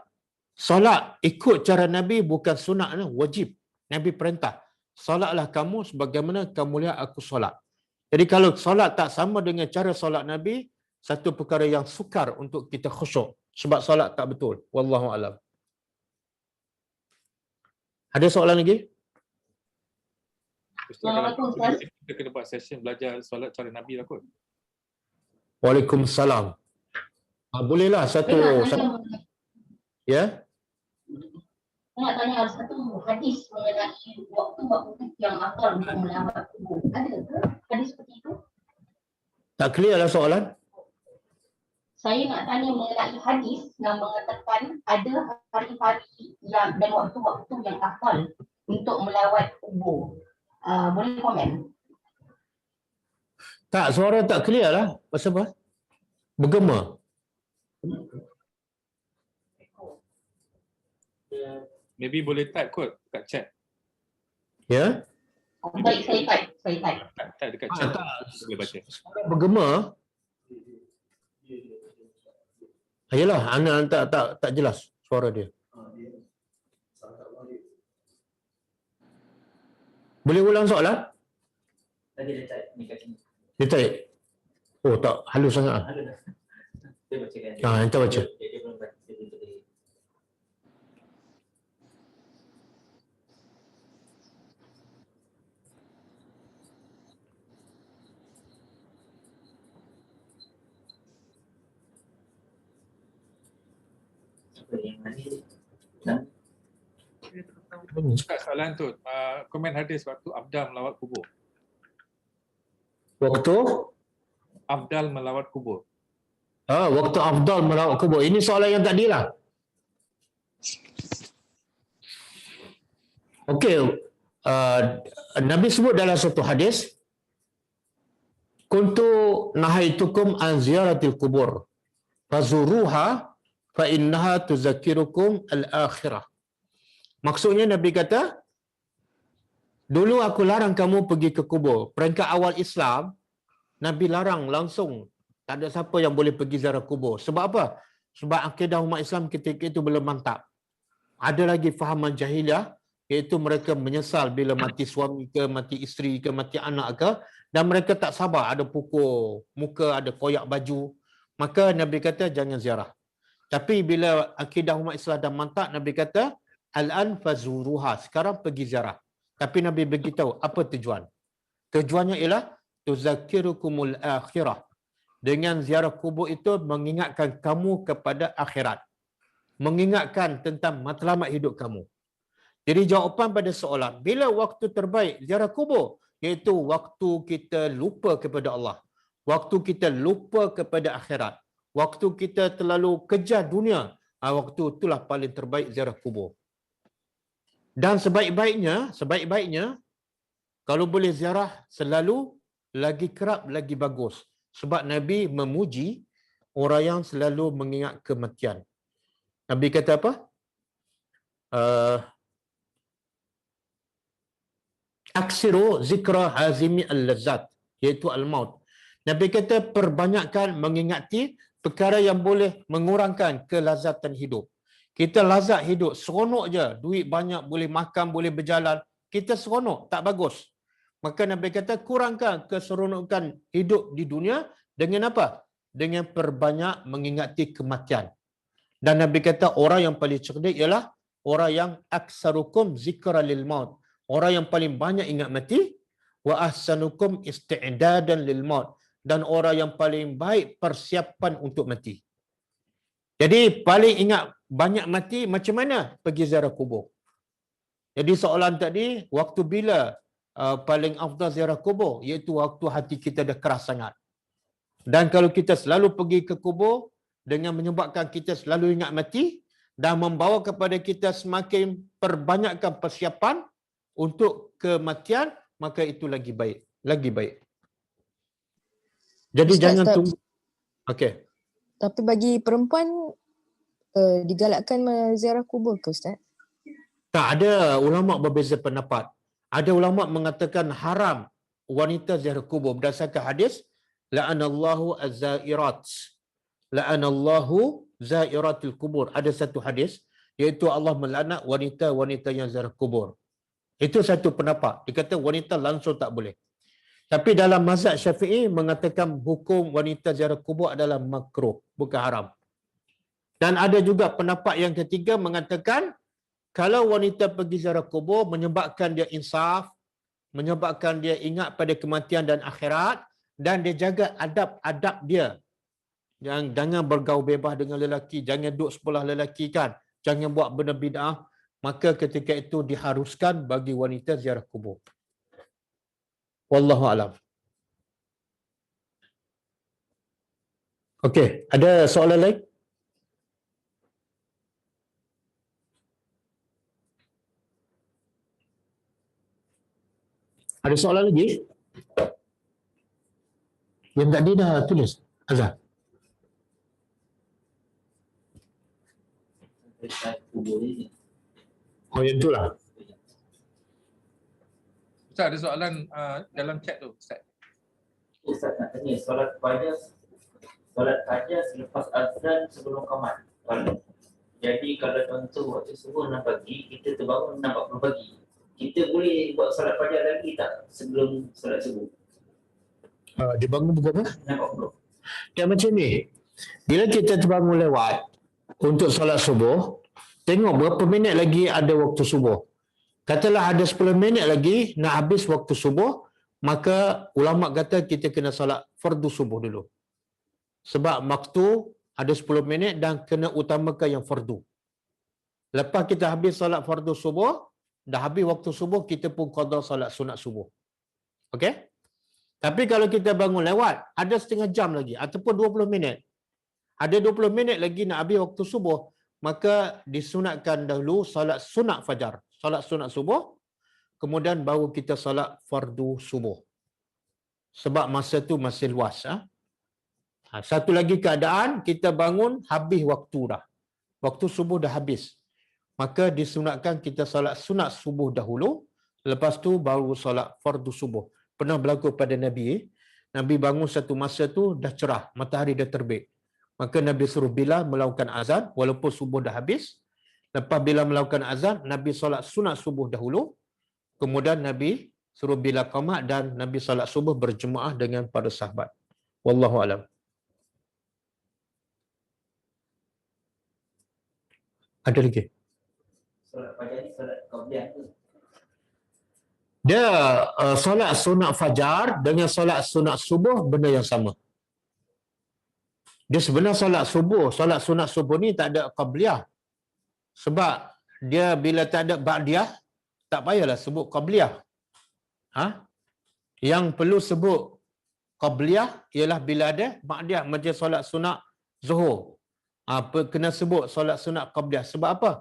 solat ikut cara Nabi bukan sunat, wajib. Nabi perintah, solatlah kamu sebagaimana kamu lihat aku solat. Jadi kalau solat tak sama dengan cara solat Nabi, satu perkara yang sukar untuk kita khusyuk. Sebab solat tak betul. Wallahu a'lam. Ada soalan lagi? Ustaz, kita kena buat session belajar solat cara Nabi lah kot. Waalaikumsalam. Bolehlah satu. Ya? Nak tanya satu hadis mengenai waktu yang afdal untuk melawat kubur. Ada ke hadis seperti itu? Tak clear lah soalan. saya nak tanya mengenai hadis yang mengatakan ada hari-hari yang dan waktu-waktu yang afdal untuk melawat kubur. Boleh komen? Tak, suara tak clear lah. Pasal apa? Bergema. Maybe boleh type kot kat chat. Ya? Baik, saya type. Type dekat chat. Tak. Boleh baca. Suara bergema. Yalah, anak tak jelas suara dia. Boleh ulang soalan? Tadi dia type ni kat sini. Dia type. Oh, tak halus sangat. Dia bacakan. Kita baca. Dia belum baca. Dia belum tulis. Yang mana? Cakap soalan tu, komen hadis waktu Afdal melawat kubur. Waktu? Afdal melawat kubur. Waktu afdal melawat kubur. Ini soalan yang tadi lah. Okey. Nabi sebut dalam satu hadis, kuntu nahaitukum an ziyaratil kubur fazuruha fa innaha tuzakkirukum al-akhirah. Maksudnya Nabi kata, dulu aku larang kamu pergi ke kubur. Peringkat awal Islam, Nabi larang langsung. Tak ada siapa yang boleh pergi ziarah kubur. Sebab apa? Sebab akidah umat Islam ketika itu belum mantap. Ada lagi fahaman jahiliah, iaitu mereka menyesal bila mati suami ke, mati isteri ke, mati anak ke, dan mereka tak sabar, ada pukul muka, ada koyak baju. Maka Nabi kata jangan ziarah. Tapi bila akidah umat Islam dah mantap, Nabi kata al-an fazuruha, sekarang pergi ziarah. Tapi Nabi beritahu apa tujuan. Tujuannya ialah tuzakkirukumul akhirah. Dengan ziarah kubur itu mengingatkan kamu kepada akhirat. Mengingatkan tentang matlamat hidup kamu. Jadi jawapan pada soalan, bila waktu terbaik ziarah kubur? Iaitu waktu kita lupa kepada Allah. Waktu kita lupa kepada akhirat. Waktu kita terlalu kejar dunia. Waktu itulah paling terbaik ziarah kubur. Dan sebaik-baiknya, kalau boleh ziarah selalu, lagi kerap, lagi bagus. Sebab Nabi memuji orang yang selalu mengingat kematian. Nabi kata apa? Aksiru zikra hazimi al-lazzat, iaitu al-maut. Nabi kata perbanyakkan mengingati perkara yang boleh mengurangkan kelazatan hidup. Kita lazat hidup, seronok je. Duit banyak, boleh makan, boleh berjalan. Kita seronok, tak bagus. Maka Nabi kata kurangkan keseronokan hidup di dunia dengan apa? Dengan perbanyak mengingati kematian. Dan Nabi kata orang yang paling cerdik ialah orang yang aksarukum zikra lil maut. Orang yang paling banyak ingat mati. Wa ahsanukum isti'dadan lil maut. Dan orang yang paling baik persiapan untuk mati. Jadi paling ingat banyak mati macam mana? Pergi ziarah kubur. Jadi soalan tadi, waktu bila paling afdal ziarah kubur? Iaitu waktu hati kita dah keras sangat. Dan kalau kita selalu pergi ke kubur dengan menyebabkan kita selalu ingat mati dan membawa kepada kita semakin perbanyakkan persiapan untuk kematian, maka itu lagi baik. Lagi baik. Jadi Ustaz, jangan tunggu. Okey. Tapi bagi perempuan digalakkan ziarah kubur ke Ustaz? Tak, ada ulama berbeza pendapat. Ada ulama mengatakan haram wanita ziarah kubur berdasarkan hadis la'anallahu az-zairat. La'anallahu zairatil kubur. Ada satu hadis iaitu Allah melaknat wanita-wanita yang ziarah kubur. Itu satu pendapat. Dia kata wanita langsung tak boleh. Tapi dalam mazhab Syafi'i mengatakan hukum wanita ziarah kubur adalah makruh, bukan haram. Dan ada juga pendapat yang ketiga mengatakan kalau wanita pergi ziarah kubur menyebabkan dia insaf, menyebabkan dia ingat pada kematian dan akhirat, dan dia jaga adab-adab dia. Jangan bergaul bebas dengan lelaki, jangan duduk sebelah lelaki kan, jangan buat benda bid'ah, maka ketika itu diharuskan bagi wanita ziarah kubur. Wallahu a'lam. Okey, ada soalan lain? Ada soalan lagi? Yang tadi dah tulis, Azhar. Oh, yang itulah. Ustaz ada soalan dalam chat tu, Ustaz. Ustaz nak tanya, solat fajar selepas azan sebelum qamat. Jadi kalau contoh waktu subuh 6 pagi, kita terbangun 6.40 pagi. Kita boleh buat solat fajar lagi tak sebelum solat subuh? Dia bangun pukul berapa? 6.40. Dan macam ni, bila kita terbangun lewat untuk solat subuh, tengok berapa minit lagi ada waktu subuh. Katalah ada 10 minit lagi nak habis waktu subuh, maka ulama kata kita kena solat fardu subuh dulu. Sebab waktu ada 10 minit dan kena utamakan yang fardu. Lepas kita habis solat fardu subuh, dah habis waktu subuh, kita pun qada solat sunat subuh. Okey? Tapi kalau kita bangun lewat, ada setengah jam lagi ataupun 20 minit. Ada 20 minit lagi nak habis waktu subuh, maka disunatkan dahulu solat sunat fajar, solat sunat subuh, kemudian baru kita solat fardu subuh. Sebab masa tu masih luas. Satu lagi keadaan, kita bangun habis waktu dah. Waktu subuh dah habis. Maka disunatkan kita solat sunat subuh dahulu, lepas tu baru solat fardu subuh. Pernah berlaku pada Nabi. Nabi bangun satu masa tu dah cerah, matahari dah terbit. Maka Nabi suruh Bilal melakukan azan walaupun subuh dah habis. Lepas Bilal melakukan azan, Nabi solat sunat subuh dahulu. Kemudian Nabi suruh Bilal qamat dan Nabi solat subuh berjemaah dengan para sahabat. Wallahu alam. Ada lagi? Solat fajar ni solat qabliyah tu. Dia solat sunat fajar dengan solat sunat subuh benda yang sama. Dia sebenarnya solat sunat subuh ni tak ada qabliyah. Sebab dia bila tak ada ba'diyah, tak payahlah sebut qabliyah. Yang perlu sebut qabliyah ialah bila ada ba'diyah, macam solat sunat zuhur. Kena sebut solat sunat qabliyah. Sebab apa?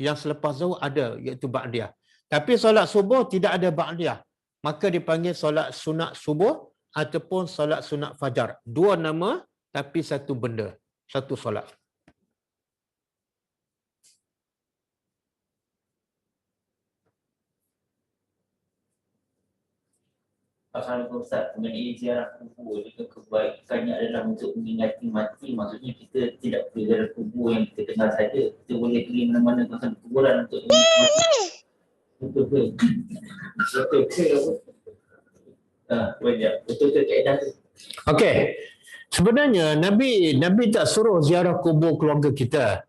Yang selepas zuhur ada, iaitu ba'diyah. Tapi solat subuh tidak ada ba'diyah. Maka dipanggil solat sunat subuh ataupun solat sunat fajar. Dua nama tapi satu benda, satu solat. Assalamualaikum Ustaz, mengenai ziarah kubur juga kebaikannya adalah untuk mengingati mati. Maksudnya kita tidak perlu ziarah kubur yang kita kenal saja. Kita boleh pergi mana-mana kawasan kuburan untuk mengingati mati. Betul ke? Betul ke apa? Betul ke kaedah tu? Okey. Sebenarnya Nabi tak suruh ziarah kubur keluarga kita.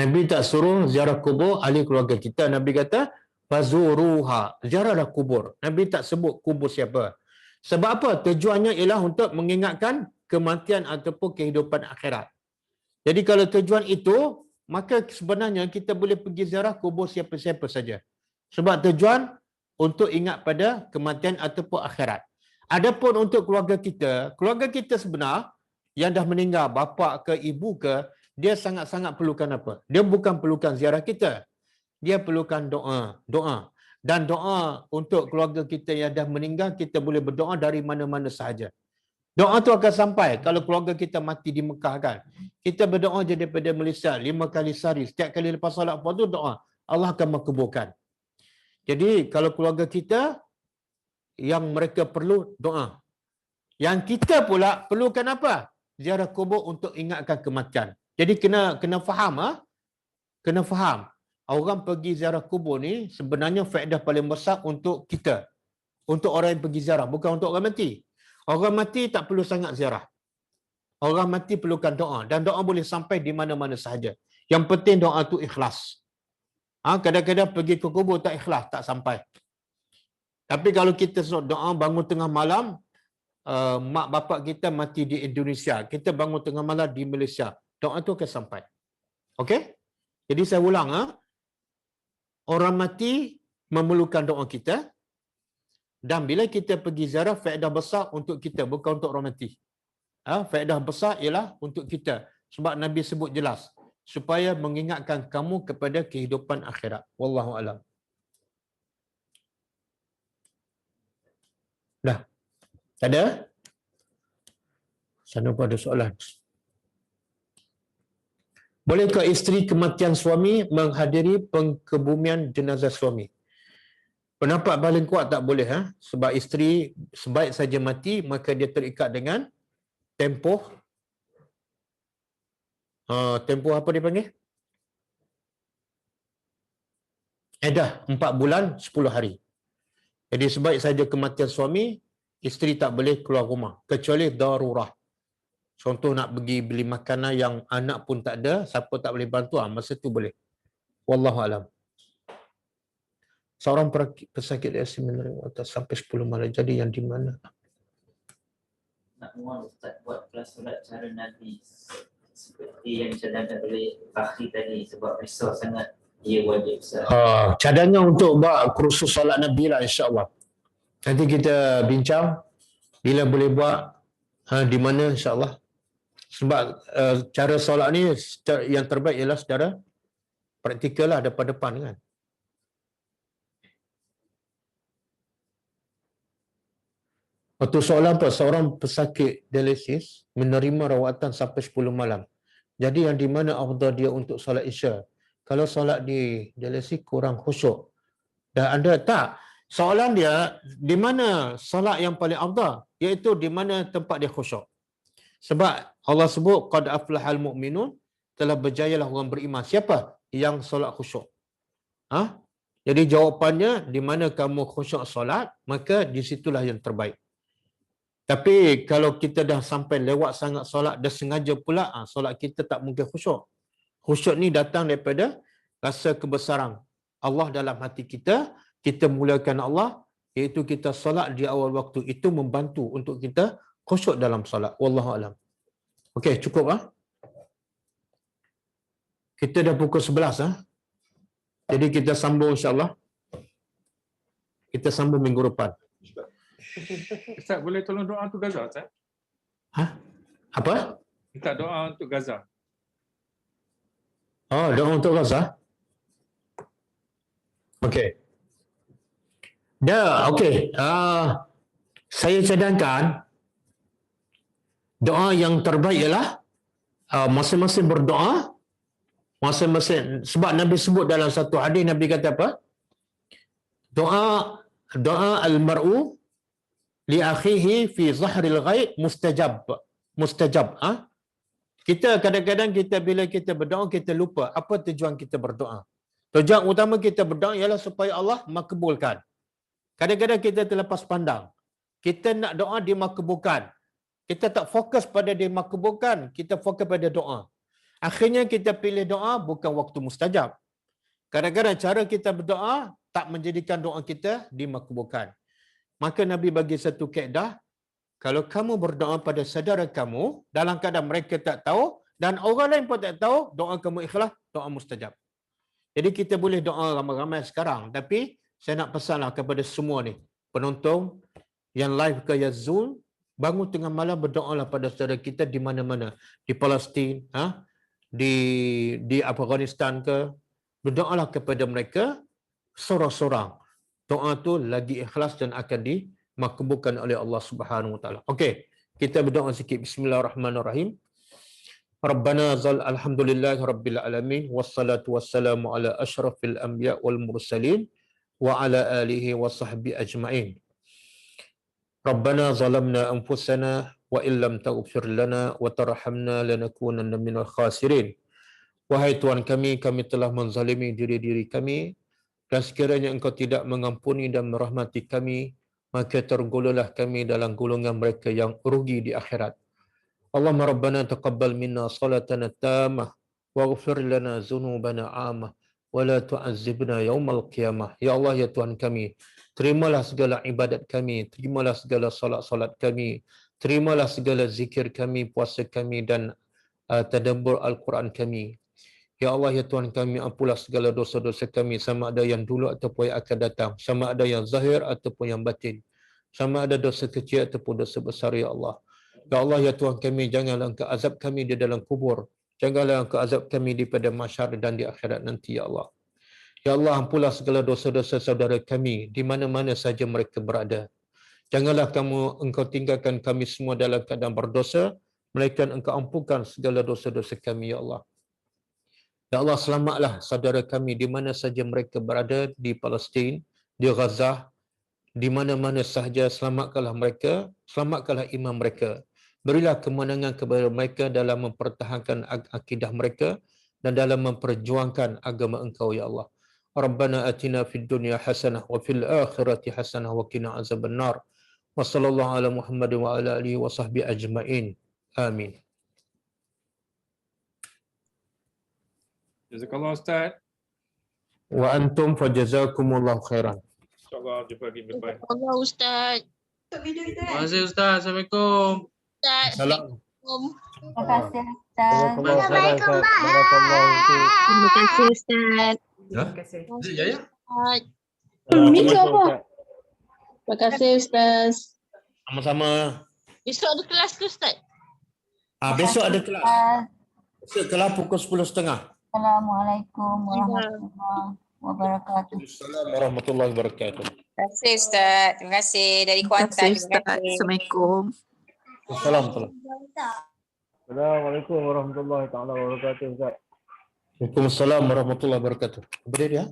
Nabi tak suruh ziarah kubur ahli keluarga kita. Nabi kata fazuruha, ziarahlah kubur. Nabi tak sebut kubur siapa. Sebab apa? Tujuannya ialah untuk mengingatkan kematian ataupun kehidupan akhirat. Jadi kalau tujuan itu, maka sebenarnya kita boleh pergi ziarah kubur siapa-siapa saja. Sebab tujuan untuk ingat pada kematian ataupun akhirat. Adapun untuk keluarga kita sebenar yang dah meninggal, bapa ke ibu ke, dia sangat-sangat perlukan apa? Dia bukan perlukan ziarah kita. Dia perlukan doa. Dan doa untuk keluarga kita yang dah meninggal, kita boleh berdoa dari mana-mana sahaja. Doa tu akan sampai kalau keluarga kita mati di Mekah kan. Kita berdoa je daripada Malaysia 5 kali sehari. Setiap kali lepas solat fardu doa, Allah akan makbulkan. Jadi kalau keluarga kita yang mereka perlu doa. Yang kita pula perlukan apa? Ziarah kubur untuk ingatkan kematian. Jadi kena faham Kena faham. Orang pergi ziarah kubur ni sebenarnya faedah paling besar untuk kita. Untuk orang yang pergi ziarah, bukan untuk orang mati. Orang mati tak perlu sangat ziarah. Orang mati perlukan doa dan doa boleh sampai di mana-mana sahaja. Yang penting doa tu ikhlas. Kadang-kadang pergi ke kubur tak ikhlas, tak sampai. Tapi kalau kita doa bangun tengah malam, mak bapak kita mati di Indonesia, kita bangun tengah malam di Malaysia, doa tu akan sampai. Okey? Jadi saya ulang, orang mati memerlukan doa kita, dan bila kita pergi ziarah, faedah besar untuk kita, bukan untuk orang mati. faedah besar ialah untuk kita. Sebab Nabi sebut jelas supaya mengingatkan kamu kepada kehidupan akhirat. Wallahu alam. Dah. Tak ada? Sana pun ada soalan. Bolehkah isteri kematian suami menghadiri pengkebumian jenazah suami? Pendapat paling kuat tak boleh. Sebab isteri sebaik saja mati, maka dia terikat dengan tempoh. Tempoh apa dia panggil? Edah 4 bulan 10 hari. Jadi sebaik saja kematian suami, isteri tak boleh keluar rumah. Kecuali darurah. Contoh nak pergi beli makanan yang anak pun tak ada, siapa tak boleh bantu, masa tu boleh. Wallahu alam. Seorang pesakit ASI menerima atas sampai 10 malam. Jadi yang di mana? Nak mohon Ustaz buat kelas solat cara Nabi seperti yang dicadangkan oleh Fakhri tadi, sebab risau sangat dia wajib Ustaz. Cadangan untuk buat kursus solat Nabi lah, insya-Allah. Nanti kita bincang bila boleh buat, di mana, insya-Allah. Sebab cara solat ni yang terbaik ialah secara praktikal lah, depan-depan kan. Waktu soalan apa? Seorang pesakit dialisis menerima rawatan sampai 10 malam. Jadi yang di mana afdal dia untuk solat Isya? Kalau solat di dialisis kurang khusyuk. Dan anda tak? Soalan dia, di mana solat yang paling afdal? Iaitu di mana tempat dia khusyuk. Sebab Allah sebut, qad aflahal mu'minun, telah berjayalah orang beriman. Siapa yang solat khusyuk? Jadi jawapannya, di mana kamu khusyuk solat, maka di situlah yang terbaik. Tapi kalau kita dah sampai lewat sangat solat, dah sengaja pula, solat kita tak mungkin khusyuk. Khusyuk ni datang daripada rasa kebesaran Allah dalam hati kita, kita muliakan Allah, iaitu kita solat di awal waktu. Itu membantu untuk kita khusyuk dalam solat. Wallahu alam. Okey, cukup Kita dah pukul 11 Jadi kita sambung insya-Allah. Kita sambung minggu depan. Ustaz, boleh tolong doa untuk Gaza, Ustaz? Apa? Minta doa untuk Gaza. Doa untuk Gaza? Okey. Okey. Saya cadangkan doa yang terbaik ialah masing-masing berdoa, masing-masing, sebab Nabi sebut dalam satu hadis, Nabi kata apa? Doa al-mar'u li akhihi fi zahril ghaib mustajab. Kita kadang-kadang bila kita berdoa, kita lupa apa tujuan kita berdoa. Tujuan utama kita berdoa ialah supaya Allah makbulkan. Kadang-kadang kita terlepas pandang. Kita nak doa dimakbulkan. Kita tak fokus pada dimakbulkan, kita fokus pada doa. Akhirnya kita pilih doa bukan waktu mustajab. Kadang-kadang cara kita berdoa tak menjadikan doa kita dimakbulkan. Maka Nabi bagi satu kaedah, kalau kamu berdoa pada saudara kamu dalam keadaan mereka tak tahu dan orang lain pun tak tahu, doa kamu ikhlas, doa mustajab. Jadi kita boleh doa ramai-ramai sekarang, tapi saya nak pesanlah kepada semua ni, penonton yang live ke yang Zoom, bangun tengah malam berdoalah pada saudara kita di mana-mana, di Palestin, di Afghanistan ke, berdoalah kepada mereka sorang-sorang. Doa tu lagi ikhlas dan akan dimakbulkan oleh Allah Subhanahu Wa Taala. Okey, kita berdoa sikit. Bismillahirrahmanirrahim. Rabbana zal alhamdulillahi rabbil alamin wassalatu wassalamu ala asyrafil anbiya wal mursalin wa ala alihi wa sahbihi ajma'in. Rabbana zalamna anfusana wa illam taghfir lana wa tarhamna lanakunanna minal khasirin. Wahai Tuhan kami telah menzalimi diri-diri kami, dan sekiranya Engkau tidak mengampuni dan merahmati kami, maka tergolonglah kami dalam golongan mereka yang rugi di akhirat. Allahumma rabbana taqabbal minna salatana tamah waghfir lana dhunubana amah wa la tu'azzibna yaumal qiyamah. Ya Allah, ya Tuhan kami, terimalah segala ibadat kami, terimalah segala salat-salat kami, terimalah segala zikir kami, puasa kami dan tadabbur Al-Quran kami. Ya Allah, ya Tuhan kami, ampunlah segala dosa-dosa kami, sama ada yang dulu ataupun yang akan datang, sama ada yang zahir ataupun yang batin, sama ada dosa kecil ataupun dosa besar, ya Allah. Ya Allah, ya Tuhan kami, janganlah Engkau azab kami di dalam kubur. Janganlah Engkau azab kami di pada mahsyar dan di akhirat nanti, ya Allah. Ya Allah, ampunlah segala dosa-dosa saudara kami di mana-mana saja mereka berada. Janganlah Engkau tinggalkan kami semua dalam keadaan berdosa, melainkan Engkau ampunkan segala dosa-dosa kami, ya Allah. Ya Allah, selamatlah saudara kami di mana saja mereka berada, di Palestin, di Gaza, di mana-mana sahaja. Selamatkanlah mereka, selamatkanlah imam mereka. Berilah kemenangan kepada mereka dalam mempertahankan akidah mereka dan dalam memperjuangkan agama Engkau, ya Allah. Rabbana atina fid dunya hasanah wa fil akhirati hasanah wa qina azabannar. Wa sallallahu ala Muhammad wa ala alihi wa sahbihi ajma'in. Amin. Jazakallah Ustaz. Wa antum fajazakumullahu khairan. InsyaAllah jumpa lagi minggu depan. Allah Ustaz. Terima kasih Ustaz. Assalamualaikum. Ustaz. Salam. Terima kasih Ustaz. Assalamualaikum. Terima kasih Ustaz. Terima kasih. Jaya. Ni ke apa? Terima kasih Ustaz. Sama-sama. Besok ada kelas ke Ustaz? Besok ada kelas. Besok kelas pukul 10.30. Assalamualaikum warahmatullahi wabarakatuh. Assalamualaikum warahmatullahi wabarakatuh. Terima kasih Ustaz. Terima kasih dari Kuantan. Terima kasih. Assalamualaikum. Assalamualaikum warahmatullahi wabarakatuh. Waalaikumsalam warahmatullahi wabarakatuh. Berdiri ya.